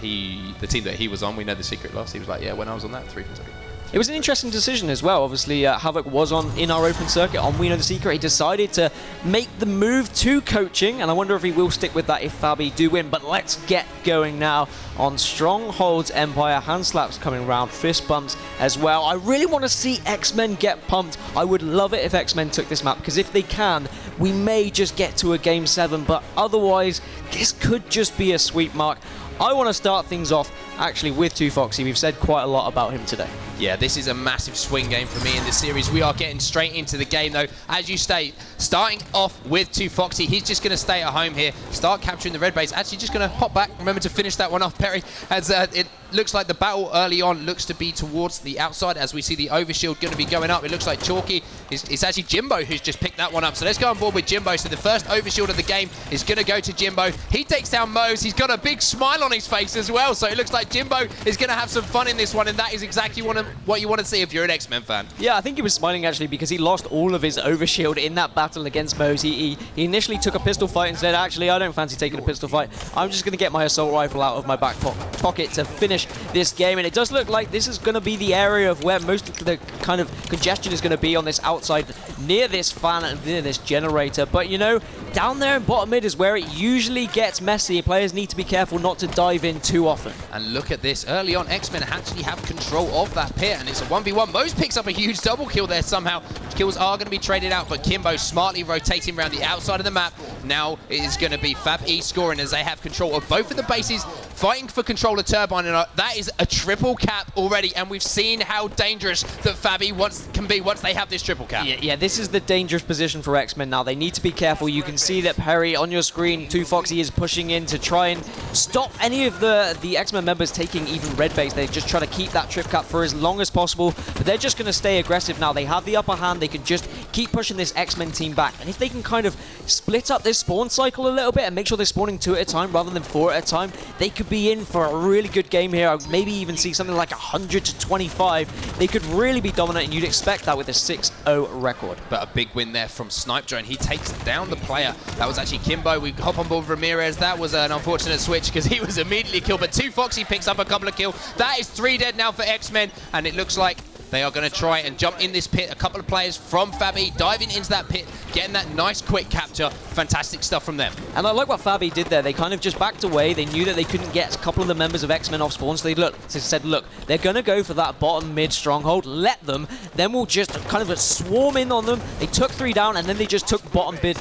team that he was on, we know the secret loss. He was like, yeah, when I was on that, 3 from 3. It was an interesting decision as well. Obviously, Havoc was in our open circuit on We Know the Secret. He decided to make the move to coaching, and I wonder if he will stick with that if Fabi do win. But let's get going now on Strongholds Empire. Hand slaps coming around, fist bumps as well. I really want to see Xmen get pumped. I would love it if Xmen took this map, because if they can, we may just get to a Game 7. But otherwise, this could just be a sweep, Mark. I want to start things off actually with 2Foxy. We've said quite a lot about him today. Yeah, this is a massive swing game for me in the series. We are getting straight into the game though. As you state, starting off with 2Foxy, he's just going to stay at home here, start capturing the red base. Actually just going to hop back, remember to finish that one off, Perry, as it looks like the battle early on looks to be towards the outside as we see the overshield going to be going up. It looks like Chalky, it's actually Jimbo who's just picked that one up. So let's go on board with Jimbo. So the first overshield of the game is going to go to Jimbo. He takes down Mose. He's got a big smile on his face as well. So it looks like Jimbo is going to have some fun in this one, and that is exactly what you want to see if you're an Xmen fan. Yeah, I think he was smiling actually because he lost all of his overshield in that battle against Mose. He initially took a pistol fight and said, actually, I don't fancy taking a pistol fight. I'm just going to get my assault rifle out of my back pocket to finish this game. And it does look like this is going to be the area of where most of the kind of congestion is going to be on this outside, near this fan and near this generator. But, you know, down there in bottom mid is where it usually gets messy. Players need to be careful not to dive in too often. And look at this. Early on, Xmen actually have control of that pit, and it's a 1v1. Mose picks up a huge double kill there somehow. Kills are going to be traded out, but Kimbo smartly rotating around the outside of the map. Now it is going to be Fab E scoring as they have control of both of the bases, fighting for control of Turbine, and that is a triple cap already, and we've seen how dangerous that Fabi can be once they have this triple cap. Yeah, this is the dangerous position for Xmen now. They need to be careful. You can see that Perry on your screen, 2Foxy is pushing in to try and stop any of the Xmen members taking even red base. They just try to keep that trip cap for as long as possible, but they're just going to stay aggressive now. They have the upper hand. They can just keep pushing this Xmen team back, and if they can kind of split up this spawn cycle a little bit and make sure they're spawning 2 at a time rather than 4 at a time, they could be in for a really good game here. Maybe even see something like 100 to 25. They could really be dominant, and you'd expect that with a 6-0 record. But a big win there from Snipe Drone. He takes down the player. That was actually Kimbo. We hop on board with Ramirez. That was an unfortunate switch because he was immediately killed, but 2Foxy picks up a couple of kills. That is 3 dead now for Xmen, and it looks like they are going to try and jump in this pit. A couple of players from Fabi diving into that pit, getting that nice quick capture. Fantastic stuff from them. And I like what Fabi did there. They kind of just backed away. They knew that they couldn't get a couple of the members of Xmen off spawn, so they said, look, they're going to go for that bottom mid stronghold. Let them. Then we'll just kind of swarm in on them. They took 3 down, and then they just took bottom mid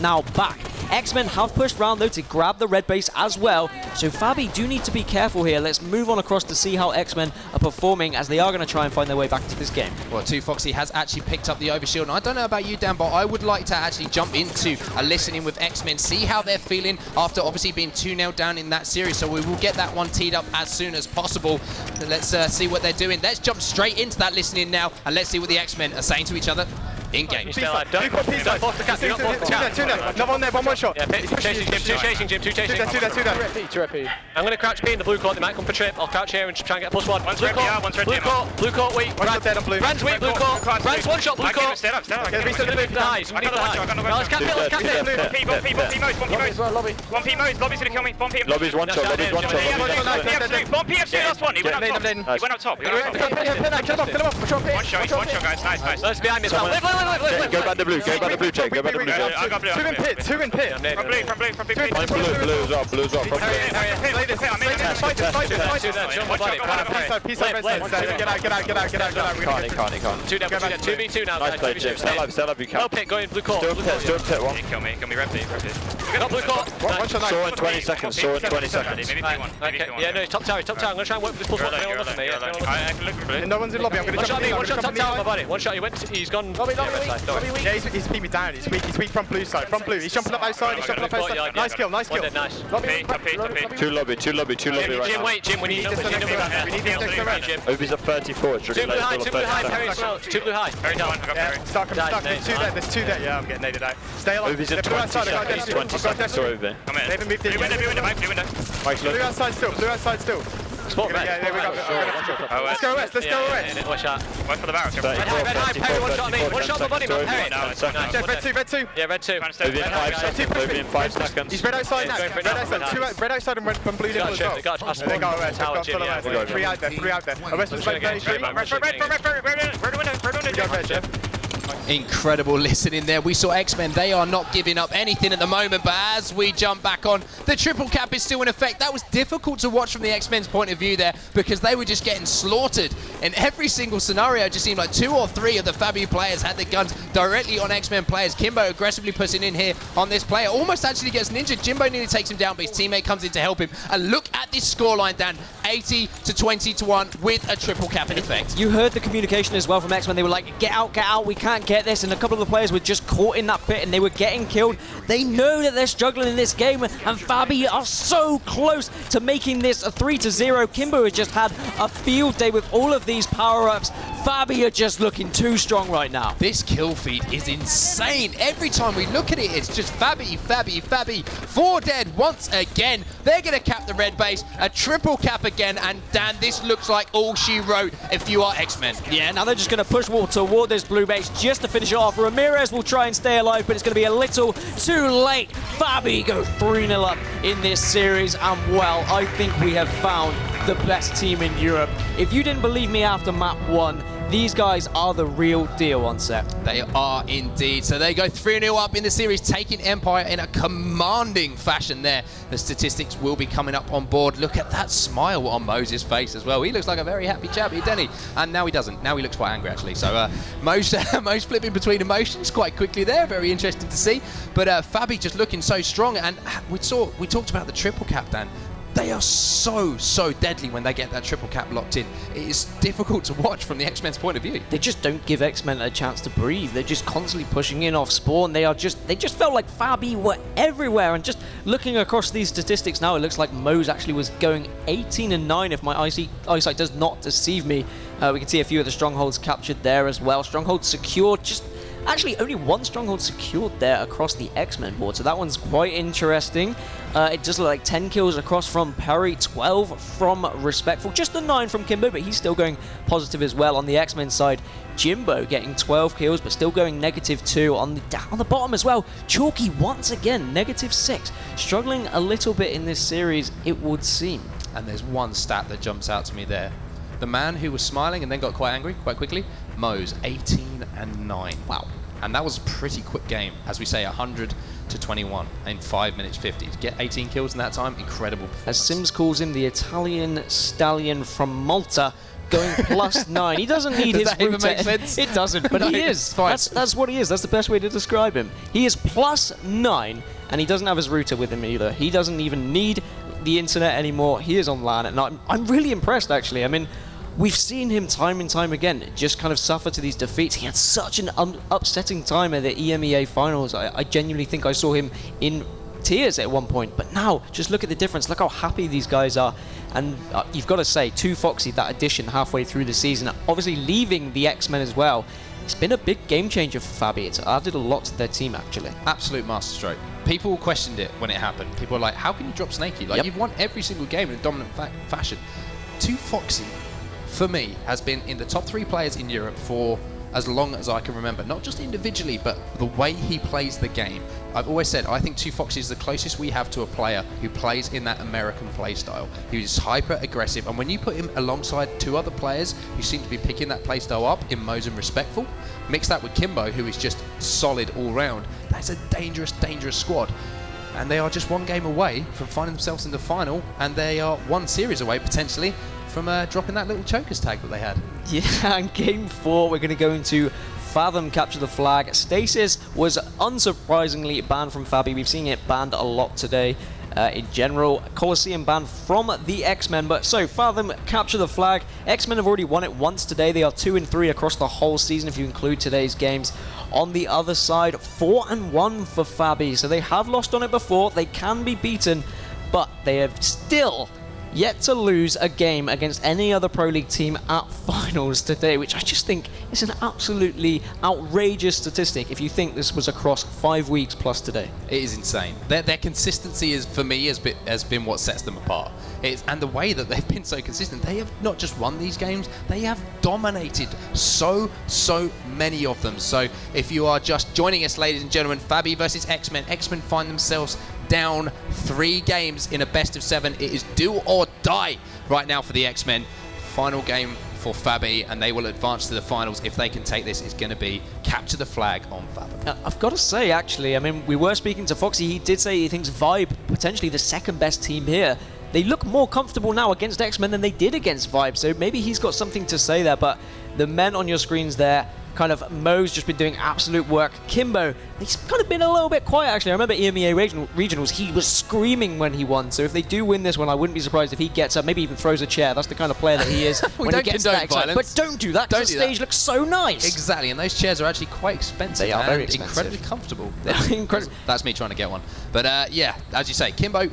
now back. Xmen have pushed round though to grab the red base as well. So Fabi do need to be careful here. Let's move on across to see how Xmen are performing as they are going to try and find their way back into this game. Well, 2Foxy has actually picked up the overshield, and I don't know about you, Dan, but I would like to actually jump into a listening with Xmen, see how they're feeling after obviously being 2-0 down in that series. So we will get that one teed up as soon as possible. Let's see what they're doing. Let's jump straight into that listening now, and let's see what the Xmen are saying to each other in game. You've got force the cap. You've got force the cap. Two there. Another one there. One more shot. Yeah, two chasing Jim. Two chasing. Two there. I'm going to crouch P in the blue court. They might come for trip. I'll crouch here and try and get a +1. One's red PR, one's red Blue court. Blue court weak. One's dead on blue. Brand's weak. Blue court. Brand's one shot. Blue court. Stand up. Get the blue for the highs. Let's cap it. Let's cap it. One P Mo's. One P Mo's. Lobby's gonna kill me. One P. Lobby's one shot. One P FC, last one. He went up top. He went up top. One shot, guys. Nice. Let's behind me as well. Live. Go back the blue, Jake. Go back the blue, Jake. I got blue. Two in pit. From blue. Blue as well. From Can't. 2v2 now. Nice play, Jim. Stay alive, you can. No pit, go in blue court. Still in pit one. Kill me. Red P. Got blue court. Saw in 20 seconds. Maybe P1. Yeah, no, top tower. I'm going to try and work with this +1. I can look for blue. No one's in lobby. I'm going to jump in. One shot top tower, my buddy. One shot, he's gone. Yeah, he's beat me down. He's weak from blue side. He's jumping up outside. Nice kill. Nice. Top P. Two lobby right Jim, we need this. Jim. Obi's at 34. Two blue high, Perry as well. Two blue high. Very down. Stuck. There's two there. Yeah, I'm getting naded out. Stay alive. Obi's at 20 seconds. Sorry, Obi. Come in. They haven't moved in. Blue window. Blue outside still. Spot back. Yeah, there we go. Let's go west. Watch out. Wait for the barrel. Red high, Perry, one shot on me. One shot on my body, man. Perry. Red two. Yeah, red two. Obi in 5 seconds. He's red outside now. Red outside and red from blue middle as well. They got west. Three out there. West was very straight. Red. Incredible listening there. We saw Xmen. They are not giving up anything at the moment, but as we jump back on, the triple cap is still in effect. That was difficult to watch from the Xmen's point of view there because they were just getting slaughtered. In every single scenario, it just seemed like 2 or 3 of the Fabi players had the guns directly on Xmen players. Kimbo aggressively pushing in here on this player. Almost actually gets ninja. Jimbo nearly takes him down, but his teammate comes in to help him. And look at this scoreline, Dan. 80 to 20-1 with a triple cap in effect. You heard the communication as well from Xmen. They were like, get out, we can't get this. And a couple of the players were just caught in that pit and they were getting killed. They know that they're struggling in this game, and Fabi are so close to making this a 3-0. Kimbo has just had a field day with all of these power-ups. Fabi are just looking too strong right now. This kill feed is insane. Every time we look at it, it's just Fabi. 4 dead once again. They're going to cap the red base, a triple cap again, and Dan, this looks like all she wrote if you are Xmen. Yeah, now they're just going to push toward this blue base just to finish it off. Ramirez will try and stay alive, but it's going to be a little too late. Fabi go 3-0 up in this series, and well, I think we have found the best team in Europe. If you didn't believe me after map 1, these guys are the real deal on set. They are indeed. So they go 3-0 up in the series, taking Empire in a commanding fashion there. The statistics will be coming up on board. Look at that smile on Moses' face as well. He looks like a very happy chappy, doesn't he? And now he doesn't. Now he looks quite angry, actually. So Mose flipping between emotions quite quickly there. Very interesting to see. But Fabi just looking so strong. And we talked about the triple cap, Dan. They are so deadly when they get that triple cap locked in. It is difficult to watch from the X-Men's point of view. They just don't give X-Men a chance to breathe. They're just constantly pushing in off spawn. They just felt like Fabi were everywhere. And just looking across these statistics now, it looks like Mose actually was going 18-9 if my eyesight does not deceive me. We can see a few of the strongholds captured there as well. Strongholds secured, actually, only 1 stronghold secured there across the X-Men board, so that one's quite interesting. It does look like 10 kills across from Perry, 12 from Respectful, just the 9 from Kimbo, but he's still going positive as well on the X-Men side. Jimbo getting 12 kills, but still going -2 on the bottom as well. Chalky once again, -6. Struggling a little bit in this series, it would seem. And there's one stat that jumps out to me there. The man who was smiling and then got quite angry quite quickly, Mose, 18-9. Wow. And that was a pretty quick game. As we say, 100 to 21 in 5 minutes 50. To get 18 kills in that time, incredible performance. As Sims calls him, the Italian stallion from Malta. going +9. He doesn't need his that even router. make sense? It doesn't, but No, he it's is. fine. That's what he is. That's the best way to describe him. He is +9, and he doesn't have his router with him either. He doesn't even need the internet anymore. He is on LAN, and I'm really impressed, actually. I mean, we've seen him time and time again just kind of suffer to these defeats. He had such an upsetting time at the EMEA finals. I genuinely think I saw him in tears at one point, but now just look at the difference. Look how happy these guys are, and you've got to say, 2Foxy, that addition halfway through the season, obviously leaving the Xmen as well, it's been a big game changer for Fabi. It's added a lot to their team, actually. Absolute masterstroke. People questioned it when it happened. People were like, how can you drop Snakey? Like, you've won every single game in a dominant fashion. 2Foxy, for me, has been in the top 3 players in Europe for as long as I can remember. Not just individually, but the way he plays the game. I've always said, I think 2Foxy is the closest we have to a player who plays in that American play style. He's hyper aggressive, and when you put him alongside 2 other players who seem to be picking that play style up in Mose and Respectful, mix that with Kimbo, who is just solid all round, that's a dangerous, dangerous squad. And they are just 1 game away from finding themselves in the final, and they are 1 series away, potentially, from dropping that little chokers tag that they had. Yeah, and game 4, we're going to go into Fathom capture the flag. Stasis was unsurprisingly banned from Fabi. We've seen it banned a lot today in general. Colosseum banned from the Xmen, but so Fathom capture the flag. Xmen have already won it once today. They are 2-3 across the whole season if you include today's games. On the other side, 4-1 for Fabi. So they have lost on it before. They can be beaten, but they have still yet to lose a game against any other Pro League team at finals today, which I just think is an absolutely outrageous statistic if you think this was across 5 weeks plus today. It is insane. Their consistency is, for me, has been what sets them apart. And the way that they've been so consistent, they have not just won these games, they have dominated so many of them. So if you are just joining us, ladies and gentlemen, Fabi versus Xmen. Xmen find themselves down 3 games in a best of 7. It is do or die right now for the Xmen. Final game for Fabi, and they will advance to the finals. If they can take this, it's going to be capture the flag on Fathom. I've got to say, actually, I mean, we were speaking to Foxy. He did say he thinks Vibe potentially the 2nd best team here. They look more comfortable now against Xmen than they did against Vibe, so maybe he's got something to say there. But the men on your screens there, kind of Mo's just been doing absolute work. Kimbo, he's kind of been a little bit quiet, actually. I remember EMEA regionals, he was screaming when he won. So if they do win this one, I wouldn't be surprised if he gets up, maybe even throws a chair. That's the kind of player that he is when he gets that excited. But don't do that, because the stage looks so nice. Exactly, and those chairs are actually quite expensive. They are very expensive. Incredibly comfortable. Incredible. That's me trying to get one. But yeah, as you say, Kimbo,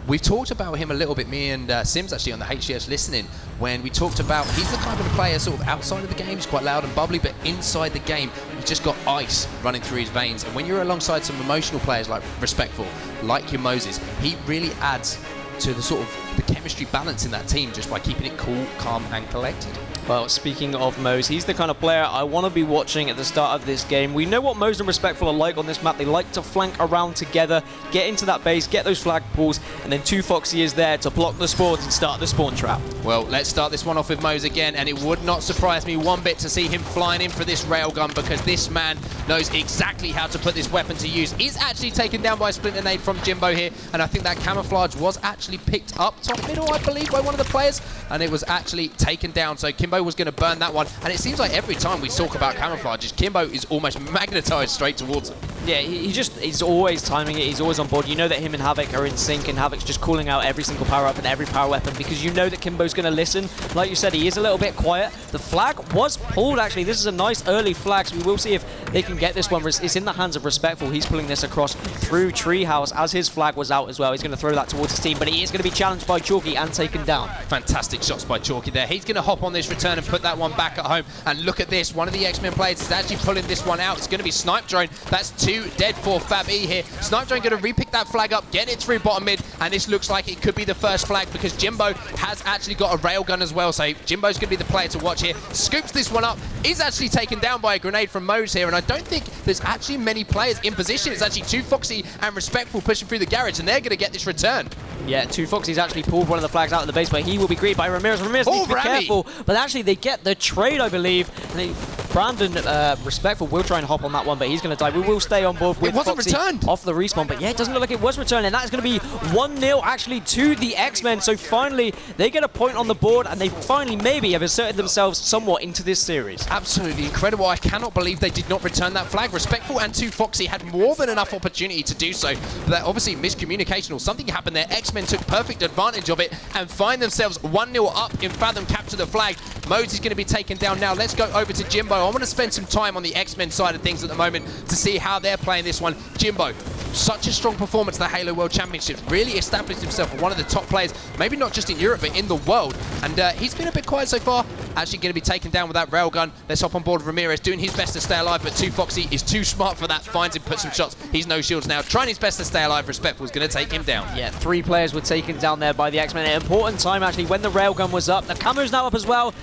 we've talked about him a little bit, me and Sims actually on the HCS listening, when we talked about he's the kind of player sort of outside of the game, he's quite loud and bubbly, but inside the game, he's just got ice running through his veins. And when you're alongside some emotional players like Respectful, like your Moses, he really adds to the sort of the chemistry balance in that team just by keeping it cool, calm, and collected. Well, speaking of Mose, he's the kind of player I want to be watching at the start of this game. We know what Mose and Respectful are like on this map. They like to flank around together, get into that base, get those flag pools, and then 2Foxy is there to block the spawns and start the spawn trap. Well, let's start this one off with Mose again, and it would not surprise me one bit to see him flying in for this railgun, because this man knows exactly how to put this weapon to use. He's actually taken down by a splinter nade from Jimbo here, and I think that camouflage was actually picked up top middle, I believe, by one of the players, and it was actually taken down. So Kimbo was going to burn that one, and it seems like every time we talk about camouflages, Kimbo is almost magnetized straight towards it. Yeah, he's always timing it, he's always on board. You know that him and Havoc are in sync, and Havoc's just calling out every single power-up and every power weapon, because you know that Kimbo's going to listen. Like you said, he is a little bit quiet. The flag was pulled, actually. This is a nice early flag, so we will see if they can get this one. It's in the hands of Respectful. He's pulling this across through Treehouse as his flag was out as well. He's going to throw that towards his team, but he is going to be challenged by Chalky and taken down. Fantastic shots by Chalky there. He's going to hop on this return and put that one back at home. And look at this. One of the Xmen players is actually pulling this one out. It's going to be Snipe Drone. That's 2 dead for Fabi here. Snipe Drone going to repick that flag up, get it through bottom mid, and this looks like it could be the first flag, because Jimbo has actually got a railgun as well. So Jimbo's going to be the player to watch here. Scoops this one up. Is actually taken down by a grenade from Mose here, and I don't think there's actually many players in position. It's actually 2Foxy and Respectful pushing through the garage, and they're going to get this return. Yeah, 2Foxy's actually pulled one of the flags out of the base, but he will be greeted by Ramirez. Ramirez needs to be careful, but actually they get the trade, I believe. And Brandon, Respectful will try and hop on that one, but he's going to die. We will stay on board with It wasn't Foxy returned. off the respawn, but yeah, it doesn't look like it was returned, and that is going to be 1-0 actually to the Xmen. So finally, they get a point on the board, and they finally maybe have asserted themselves somewhat into this series. Absolutely incredible. I cannot believe they did not return that flag. Respectful and 2Foxy had more than enough opportunity to do so. But obviously miscommunication or something happened there. Xmen took perfect advantage of it and find themselves 1-0 up in Fathom, capture the flag. Modes is going to be taken down now. Let's go over to Jimbo. I want to spend some time on the Xmen side of things at the moment to see how they're playing this one. Jimbo, such a strong performance at the Halo World Championships. Really established himself as one of the top players, maybe not just in Europe, but in the world. And he's been a bit quiet so far. Actually going to be taken down with that railgun. Let's hop on board Ramirez, doing his best to stay alive, but 2Foxy is too smart for that. Finds him, puts some shots. He's no shields now. Trying his best to stay alive. Respectful is going to take him down. Yeah, 3 players were taken down there by the Xmen. An important time, actually, when the railgun was up. The camo's now up as well.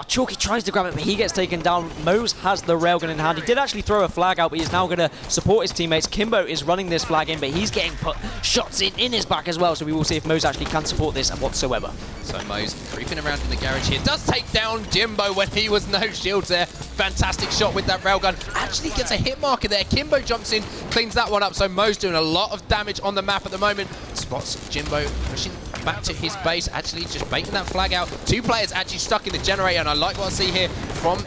Chalky tries to grab it, but he gets taken down. Mose has the railgun in hand. He did actually throw a flag out, but he's now going to support his teammates. Kimbo is running this flag in, but he's getting put shots in his back as well, so we will see if Mose actually can support this whatsoever. So Mose creeping around in the garage here. Does take down Jimbo when he was no shields there. Fantastic shot with that railgun. Actually gets a hit marker there. Kimbo jumps in, cleans that one up. So Mose doing a lot of damage on the map at the moment. Spots Jimbo pushing back to his base, actually just baiting that flag out. 2 players actually stuck in the generator, and I like what I see here from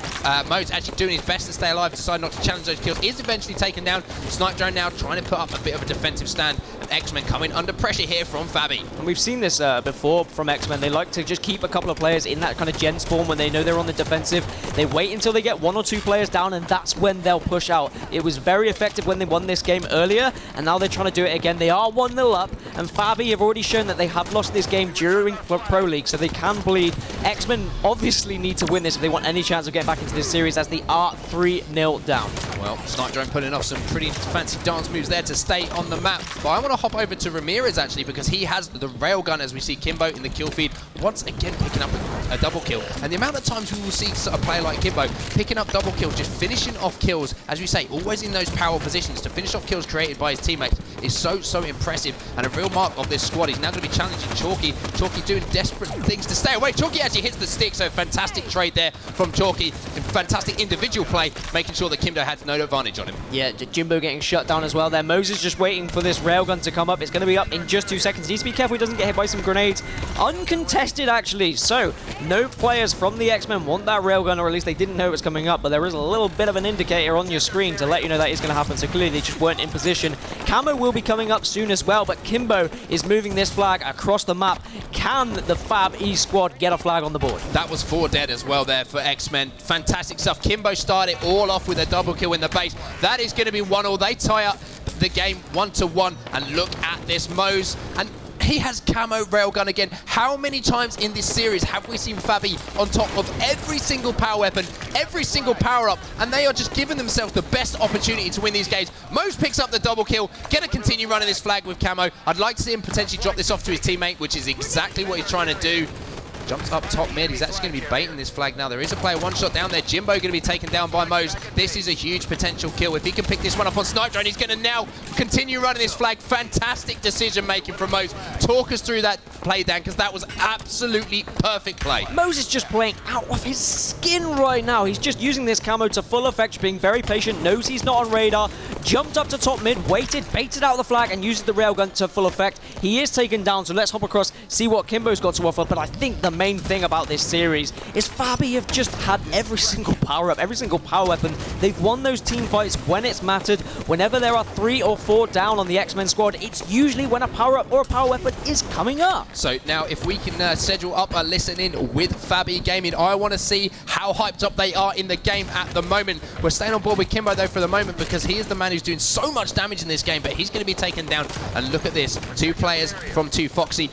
Mose, actually doing his best to stay alive, decide not to challenge those kills. Is eventually taken down. Snipe Drone now trying to put up a bit of a defensive stand. And Xmen coming under pressure here from Fabi. And we've seen this before from Xmen. They like to just keep a couple of players in that kind of gen spawn when they know they're on the defensive. They wait until they get 1 or 2 players down, and that's when they'll push out. It was very effective when they won this game earlier, and now they're trying to do it again. They are 1-0 up, and Fabi have already shown that they have lost this game during Pro League, so they can bleed. Xmen obviously need to win this if they want any chance of getting back into this series, as they are 3-0 down. Well, Snipe Drone pulling off some pretty fancy dance moves there to stay on the map. But I want to hop over to Ramirez, actually, because he has the railgun, as we see Kimbo in the kill feed, once again picking up a double kill. And the amount of times we will see a player like Kimbo picking up double kills, just finishing off kills, as we say, always in those power positions to finish off kills created by his teammates, is so impressive and a real mark of this squad. He's now going to be challenging Chalky. Chalky doing desperate things to stay away. Chalky actually hits the stick, so fantastic trade there from Chalky. Fantastic individual play, making sure that Kimbo had no advantage on him. Yeah, Jimbo getting shut down as well there. Moses just waiting for this railgun to come up. It's going to be up in just 2 seconds. Needs to be careful he doesn't get hit by some grenades. Uncontested, actually. So, no players from the Xmen want that railgun, or at least they didn't know it was coming up, but there is a little bit of an indicator on your screen to let you know that is going to happen. So clearly they just weren't in position. Camo will be coming up soon as well, but Kimbo is moving this flag across the map. Can the Fab E squad get a flag on the board? That was 4 dead as well there for Xmen. Fantastic stuff. Kimbo started all off with a double kill in the base. That is going to be 1-1. They tie up the game 1-1, and look at this Mose. And he has camo railgun again. How many times in this series have we seen Fabi on top of every single power weapon, every single power-up, and they are just giving themselves the best opportunity to win these games. Mose picks up the double kill, gonna continue running this flag with camo. I'd like to see him potentially drop this off to his teammate, which is exactly what he's trying to do. Jumps up top mid. He's actually going to be baiting this flag now. There is a player 1 shot down there. Jimbo going to be taken down by Mose. This is a huge potential kill. If he can pick this one up on Snipe Drone, he's going to now continue running this flag. Fantastic decision making from Mose. Talk us through that play, Dan, because that was absolutely perfect play. Mose is just playing out of his skin right now. He's just using this camo to full effect, being very patient, knows he's not on radar, jumped up to top mid, waited, baited out the flag, and used the railgun to full effect. He is taken down, so let's hop across, see what Kimbo's got to offer. But I think the main thing about this series is Fabi have just had every single power-up, every single power weapon. They've won those team fights when it's mattered. Whenever there are 3 or 4 down on the Xmen squad, it's usually when a power-up or a power weapon is coming up. So now if we can schedule up a listen-in with Fabi Gaming, I want to see how hyped up they are in the game at the moment. We're staying on board with Kimbo though for the moment, because he is the man who's doing so much damage in this game, but he's going to be taken down. And look at this, 2 players from 2Foxy,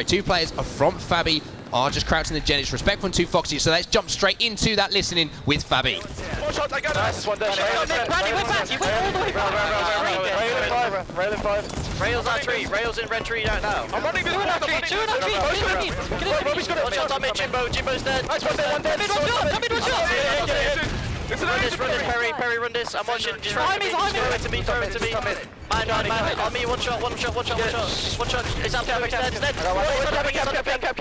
2 players from Fabi are just crouching the gen. It's Respectful and 2Foxy, so let's jump straight into that listening with Fabi. One shot, I got nice. One down. Brandy, we're back. You went all the way back. Rail in 5. Rails on tree. Rails in red tree right now. I'm running this one. Two in that tree. Robbie's got it. One shot on mid, Jimbo. Jimbo's dead. Nice one there. One dead. Come in, one shot. It's an Run this, Perry Jerry, run this. I'm watching. Behind me. Throw it to me. Man, on me. One shot. It's up there.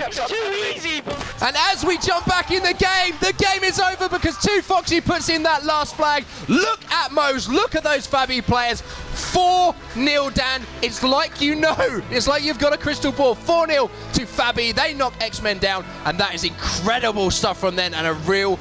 It's too easy. And as we jump back in the game is over because 2Foxy puts in that last flag. Look at Mose, look at those Fabi players. 4-0, Dan. It's like you know. It's like you've got a crystal ball. 4-0 to Fabi. They knock Xmen down, and that is incredible stuff from them and a real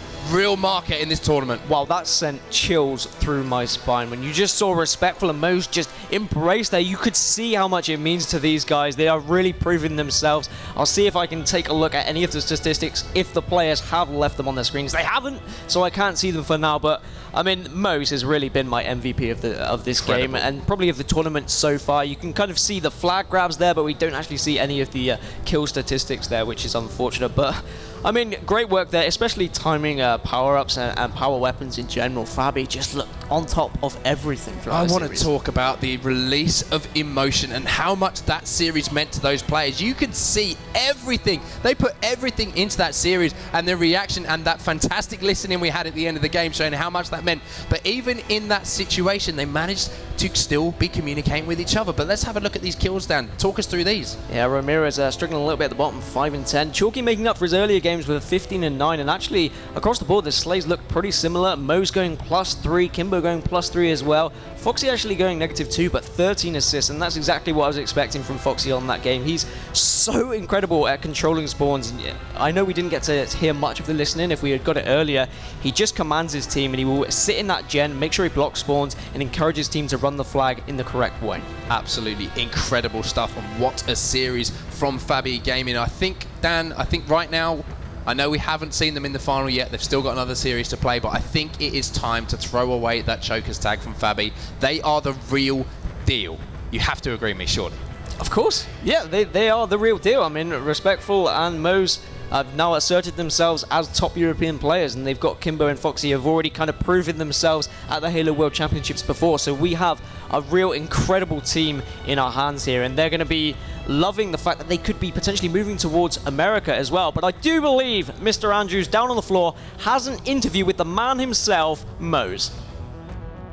marker in this tournament. Wow, that sent chills through my spine. When you just saw Respectful and Mose just embrace there, you could see how much it means to these guys. They are really proving themselves. I'll see if I can take a look at any of the statistics if the players have left them on their screens. They haven't, so I can't see them for now, but I mean, Mose has really been my MVP of this game and probably of the tournament so far. You can kind of see the flag grabs there, but we don't actually see any of the kill statistics there, which is unfortunate. But I mean, great work there, especially timing power-ups and power weapons in general. Fabi just looked on top of everything throughout the series. I want to talk about the release of emotion and how much that series meant to those players. You could see everything. They put everything into that series, and the reaction and that fantastic listening we had at the end of the game showing how much that meant. But even in that situation, they managed to still be communicating with each other. But let's have a look at these kills, Dan. Talk us through these. Yeah, Ramirez struggling a little bit at the bottom, 5 and 10. Chalky making up for his earlier games with a 15 and 9. And actually, across the board, the slays look pretty similar. Mo's going +3, Kimbo going +3 as well. Foxy actually going -2, but 13 assists. And that's exactly what I was expecting from Foxy on that game. He's so incredible at controlling spawns. And I know we didn't get to hear much of the listening if we had got it earlier. He just commands his team, and he will sit in that gen, make sure he blocks spawns, and encourage his team to run the flag in the correct way. Absolutely incredible stuff, and what a series from Fabi Gaming. I think, Dan, right now, I know we haven't seen them in the final yet. They've still got another series to play, but I think it is time to throw away that Chokers tag from Fabi. They are the real deal. You have to agree with me, surely. Of course. Yeah, they are the real deal. I mean, Respectful and Mose have now asserted themselves as top European players, and they've got Kimbo and Foxy have already kind of proven themselves at the Halo World Championships before. So we have a real incredible team in our hands here, and they're going to be loving the fact that they could be potentially moving towards America as well. But I do believe Mr. Andrews down on the floor has an interview with the man himself, Mose.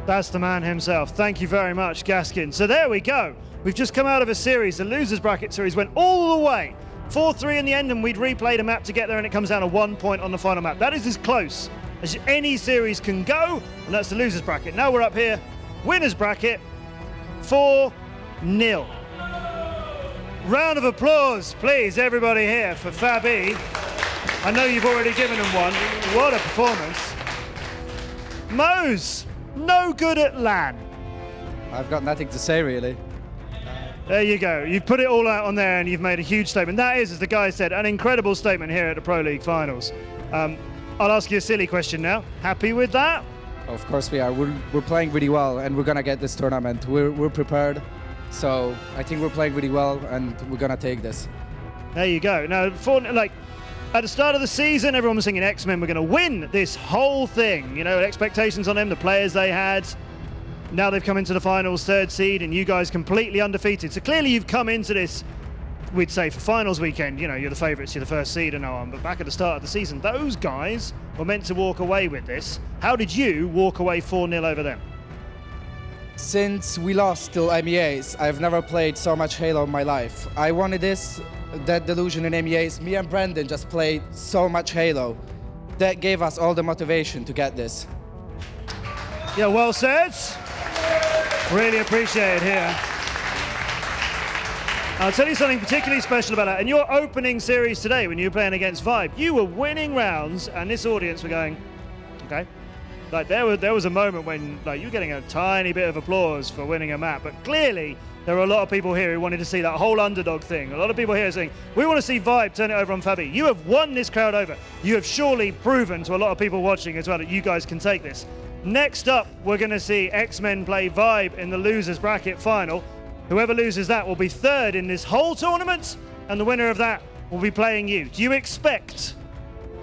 That's the man himself. Thank you very much, Gaskin. So there we go. We've just come out of a series. The losers bracket series went all the way 4-3 in the end, and we'd replayed a map to get there, and it comes down to 1 point on the final map. That is as close as any series can go, and that's the losers bracket. Now we're up here, winners bracket, 4-0. Round of applause, please, everybody here for Fabi. I know you've already given them one. What a performance. Mose, no good at LAN. I've got nothing to say, really. There you go. You've put it all out on there, and you've made a huge statement. That is, as the guy said, an incredible statement here at the Pro League Finals. I'll ask you a silly question now. Happy with that? Of course we are. We're playing really well, and we're going to get this tournament. We're prepared. So I think we're playing really well, and we're going to take this. There you go. Now, at the start of the season, everyone was thinking Xmen were going to win this whole thing. You know, expectations on them, the players they had. Now they've come into the finals, 3rd seed, and you guys completely undefeated. So clearly you've come into this, we'd say, for finals weekend. You know, you're the favourites, you're the 1st seed and so on. But back at the start of the season, those guys were meant to walk away with this. How did you walk away 4-0 over them? Since we lost to MEAs, I've never played so much Halo in my life. I wanted this, that delusion in MEAs. Me and Brandon just played so much Halo. That gave us all the motivation to get this. Yeah, well said. Really appreciate it here. I'll tell you something particularly special about that. In your opening series today, when you were playing against Vibe, you were winning rounds, and this audience were going, okay. Like there was a moment when like you were getting a tiny bit of applause for winning a map, but clearly there were a lot of people here who wanted to see that whole underdog thing. A lot of people here saying, we want to see Vibe turn it over on Fabi. You have won this crowd over. You have surely proven to a lot of people watching as well that you guys can take this. Next up, we're going to see Xmen play Vibe in the losers bracket final. Whoever loses that will be 3rd in this whole tournament, and the winner of that will be playing you. Do you expect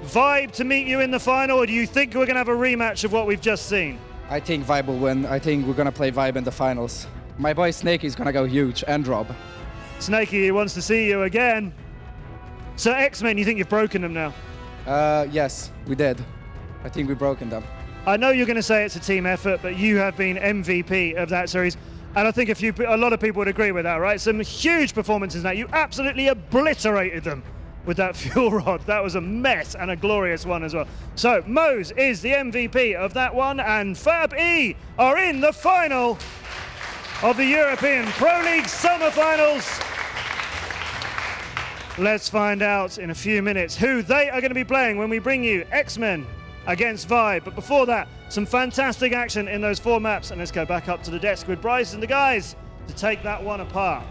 Vibe to meet you in the final, or do you think we're going to have a rematch of what we've just seen? I think Vibe will win. I think we're going to play Vibe in the finals. My boy Snakey is going to go huge, and Rob. Snakey wants to see you again. So Xmen, you think you've broken them now? Yes, we did. I think we've broken them. I know you're going to say it's a team effort, but you have been MVP of that series. And I think a lot of people would agree with that, right? Some huge performances in that. You absolutely obliterated them with that fuel rod. That was a mess and a glorious one as well. So Mose is the MVP of that one, and Fab E are in the final of the European Pro League Summer Finals. Let's find out in a few minutes who they are going to be playing when we bring you Xmen against Vibe. But before that, some fantastic action in those 4 maps, and let's go back up to the desk with Bryce and the guys to take that one apart.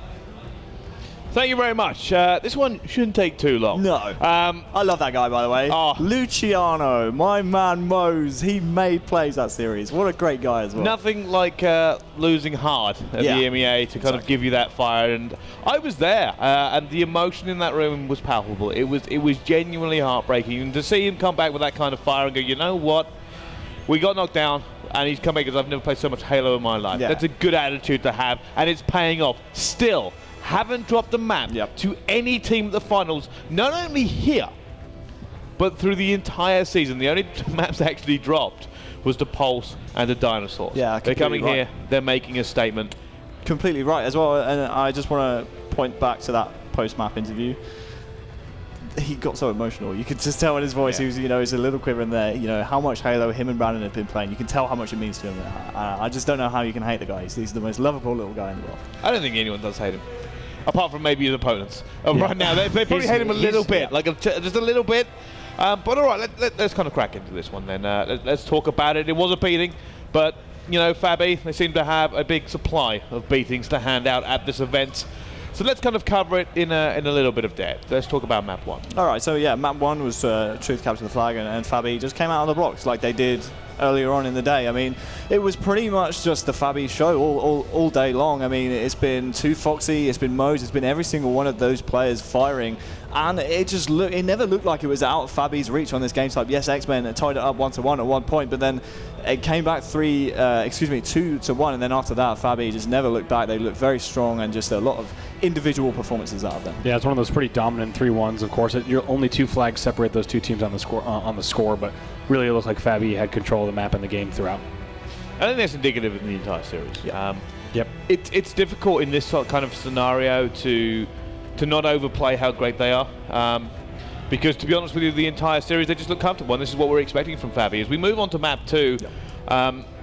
Thank you very much. This one shouldn't take too long. No. I love that guy, by the way. Oh. Luciano, my man Mose, he made plays that series. What a great guy as well. Nothing like losing hard at the EMEA to kind of give you that fire. And I was there, and the emotion in that room was palpable. It was genuinely heartbreaking. And to see him come back with that kind of fire and go, you know what? We got knocked down, and he's come back because I've never played so much Halo in my life. Yeah. That's a good attitude to have, and it's paying off. Still, haven't dropped the map to any team at the finals, not only here, but through the entire season. The only maps actually dropped was the Pulse and the Dinosaurs. Yeah, they're coming here, they're making a statement. Completely right as well, and I just want to point back to that post-map interview. He got so emotional. You could just tell in his voice, he was, he's a little quiver in there. How much Halo him and Brandon have been playing. You can tell how much it means to him. I just don't know how you can hate the guy. He's the most lovable little guy in the world. I don't think anyone does hate him. Apart from maybe his opponents. Right now, they probably hate him a little bit, just a little bit. But all right, let's kind of crack into this one then. Let's talk about it. It was a beating, but Fabi, they seem to have a big supply of beatings to hand out at this event. So let's kind of cover it in a little bit of depth. Let's talk about map 1. All right, so yeah, map 1 was Truth Capture the Flag, and Fabi just came out on the blocks like they did earlier on in the day. I mean, it was pretty much just the Fabi show all day long. I mean, it's been Too Foxy, it's been Mose, it's been every single one of those players firing, and it never looked like it was out of Fabi's reach on this game type. Yes, Xmen tied it up 1-1 at one point, but then it came back 2-1, and then after that, Fabi just never looked back. They looked very strong, and just a lot of individual performances out of them. Yeah, it's one of those pretty dominant 3-1s. Of course, you're only 2 flags separate those 2 teams on the score, but really it looked like Fabi had control of the map and the game throughout. I think that's indicative of the entire series. It's difficult in this kind of scenario to not overplay how great they are. Because to be honest with you, the entire series, they just look comfortable, and this is what we're expecting from Fabi. As we move on to map 2,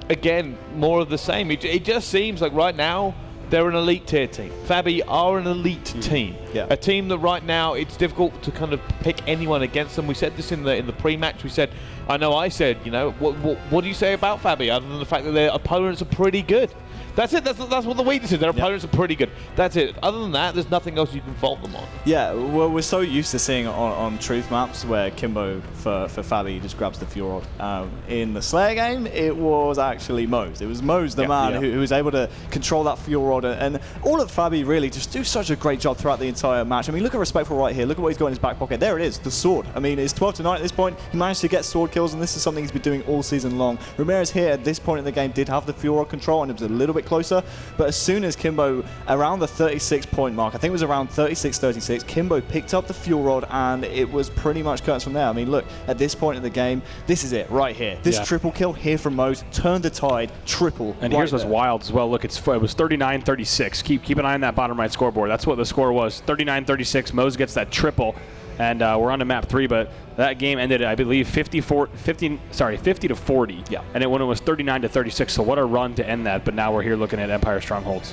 again, more of the same. It just seems like right now, they're an elite tier team. Fabi are an elite team. A team that right now, it's difficult to kind of pick anyone against them. We said this in the pre-match. We said, I said, what do you say about Fabi other than the fact that their opponents are pretty good? That's it. That's what the weakness is. Their opponents are pretty good. That's it. Other than that, there's nothing else you can fault them on. Yeah, well, we're so used to seeing on Truth maps where Kimbo for Fabi just grabs the fuel rod. In the Slayer game, it was actually Mose. It was Mose, the man who was able to control that fuel rod, and all of Fabi really just do such a great job throughout the entire match. I mean, look at Respectful right here. Look at what he's got in his back pocket. There it is, the sword. I mean, it's 12-9 at this point. He managed to get sword kills, and this is something he's been doing all season long. Ramirez here at this point in the game did have the fuel rod control, and it was a little bit closer, but as soon as Kimbo, around the 36-point mark, I think it was around 36-36, Kimbo picked up the fuel rod, and it was pretty much curtains from there. I mean, look, at this point in the game, this is it right here. This triple kill here from Mose turned the tide, triple. And here's what's wild as well. Look, it was 39-36. Keep an eye on that bottom right scoreboard. That's what the score was. 39-36. Mose gets that triple, and we're on to map 3. But that game ended, I believe, 50 to 40. Yeah. And when it was 39-36. So what a run to end that. But now we're here looking at Empire Strongholds.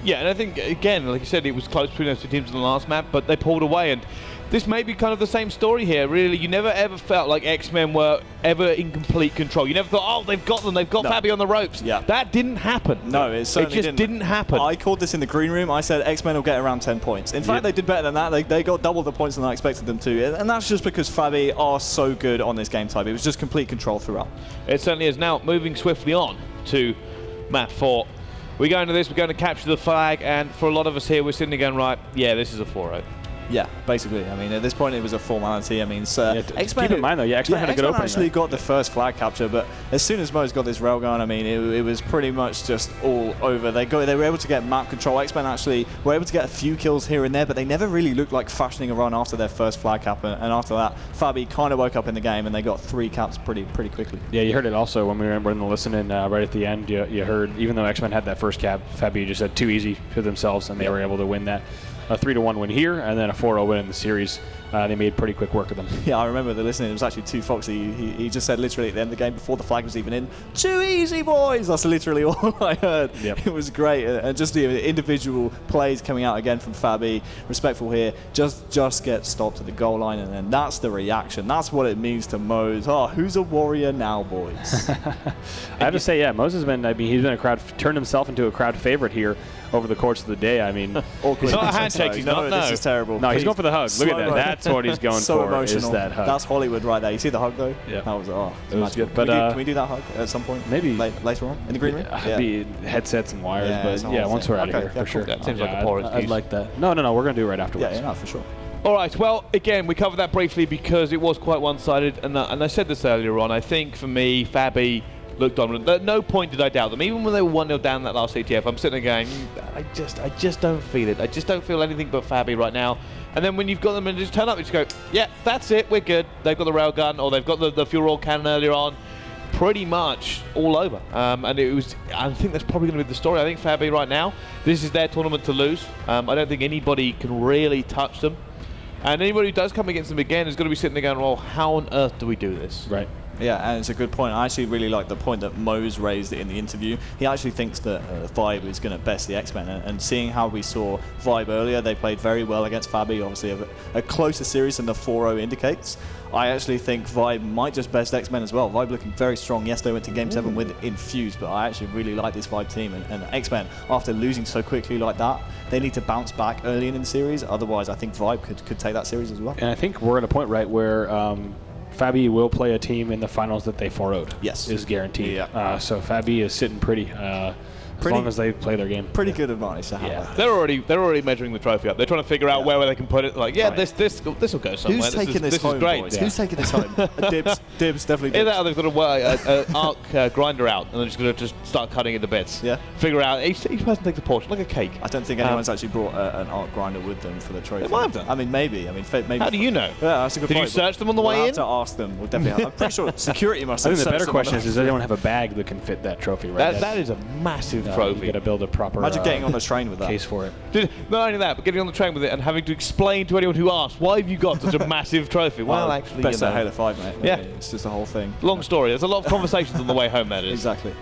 Yeah, and I think, again, like you said, it was close between those 2 teams in the last map, but they pulled away. And this may be kind of the same story here, really. You never ever felt like Xmen were ever in complete control. You never thought, oh, they've got them, they've got Fabi on the ropes. Yeah. That didn't happen. No, it certainly didn't happen. I called this in the green room. I said Xmen will get around 10 points. In fact, they did better than that. They got double the points than I expected them to. And that's just because Fabi are so good on this game type. It was just complete control throughout. It certainly is. Now, moving swiftly on to map 4. We go into this, we're going to capture the flag, and for a lot of us here, we're sitting there going, right, yeah, this is a 4-0. Yeah, basically. I mean, at this point, it was a formality. I mean, keep in mind, though, Xmen had a good opening. Actually got the first flag capture, but as soon as Mo's got this railgun, I mean, it was pretty much just all over. They were able to get map control. Xmen actually were able to get a few kills here and there, but they never really looked like fashioning a run after their first flag cap. And after that, Fabi kind of woke up in the game, and they got 3 caps pretty quickly. Yeah, you heard it also when we were in the listening right at the end. You heard, even though Xmen had that first cap, Fabi just had too easy for themselves, and they were able to win that. A 3-1 win here, and then a 4-0 win in the series. They made pretty quick work of them. Yeah, I remember the listening. It was actually too foxy. He just said literally at the end of the game, before the flag was even in, "Too easy, boys." That's literally all I heard. Yep. It was great, and just the individual plays coming out again from Fabi. Respectful here. Just get stopped at the goal line, and then that's the reaction. That's what it means to Mose. Oh, who's a warrior now, boys? I have to say, yeah, Mose has been. I mean, he's been turned himself into a crowd favorite here over the course of the day. I mean, it's not a handshake. He's not. This is terrible. No, he's going for the hug. Look at that. That's what he's going so for. Emotional. Is that hug? That's Hollywood right there. You see the hug though? Yeah. That was it was good. But can we do that hug at some point? Maybe later on in the green room. Yeah. Be headsets and wires, but yeah, once we're out of here, for sure. That seems like a poor excuse. I'd like that. No, we're going to do it right afterwards. Yeah, for sure. All right, well, again, we covered that briefly because it was quite one-sided, and I said this earlier on. I think, for me, Fabi looked dominant. At no point did I doubt them. Even when they were 1-0 down that last CTF, I'm sitting there going, I just don't feel it. I just don't feel anything but Fabi right now. And then when you've got them and just turn up, you just go, yeah, that's it, we're good. They've got the railgun, or they've got the fuel roll cannon earlier on. Pretty much all over. And I think that's probably going to be the story. I think Fabi right now, this is their tournament to lose. I don't think anybody can really touch them. And anybody who does come against them again is going to be sitting there going, well, how on earth do we do this? Right. Yeah, and it's a good point. I actually really like the point that Mose raised in the interview. He actually thinks that Vibe is going to best the Xmen, and seeing how we saw Vibe earlier, they played very well against Fabi, obviously a closer series than the 4-0 indicates. I actually think Vibe might just best Xmen as well. Vibe looking very strong. Yes, they went to Game 7 with Infused, but I actually really like this Vibe team. And Xmen, after losing so quickly like that, they need to bounce back early in the series. Otherwise, I think Vibe could take that series as well. And I think we're at a point, right, where Fabi will play a team in the finals that they 4-0'd. Yes. Is guaranteed. Yeah. So Fabi is sitting pretty. As long as they play their game. Pretty good advantage to have. Yeah. They're already measuring the trophy up. They're trying to figure out where they can put it. Like, this will go somewhere. Who's taking this home, great. boys? Yeah. Who's taking this home? Dibs, definitely Dibs. Either that or they've got an arc grinder out, and they're just going to start cutting it to bits. Yeah. Figure out, each person takes a portion, like a cake. I don't think anyone's actually brought an arc grinder with them for the trophy. They might have done. I mean, maybe. How do you know? Yeah, that's a good point. Did you search them on the way in? We'll have to ask them. We'll definitely have. I'm pretty sure security must have. I think the better question is, does anyone have a bag that can fit that trophy, right? That is a massive trophy. You got to build a proper imagine getting on the train with that case for it. Not only that, but getting on the train with it and having to explain to anyone who asks, why have you got such a massive trophy? Well, actually, best at Halo 5, mate. Yeah. It's just a whole thing. Long story. There's a lot of conversations on the way home, that is. Exactly.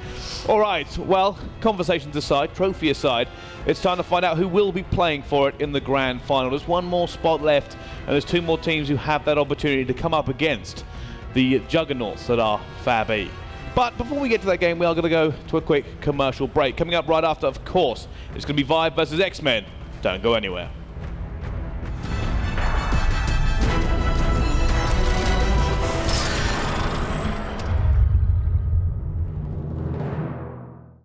All right, well, conversations aside, trophy aside, it's time to find out who will be playing for it in the grand final. There's one more spot left, and there's 2 more teams who have that opportunity to come up against the juggernauts that are Fabi. But before we get to that game, we are going to go to a quick commercial break. Coming up right after, of course, it's going to be Vibe versus Xmen. Don't go anywhere.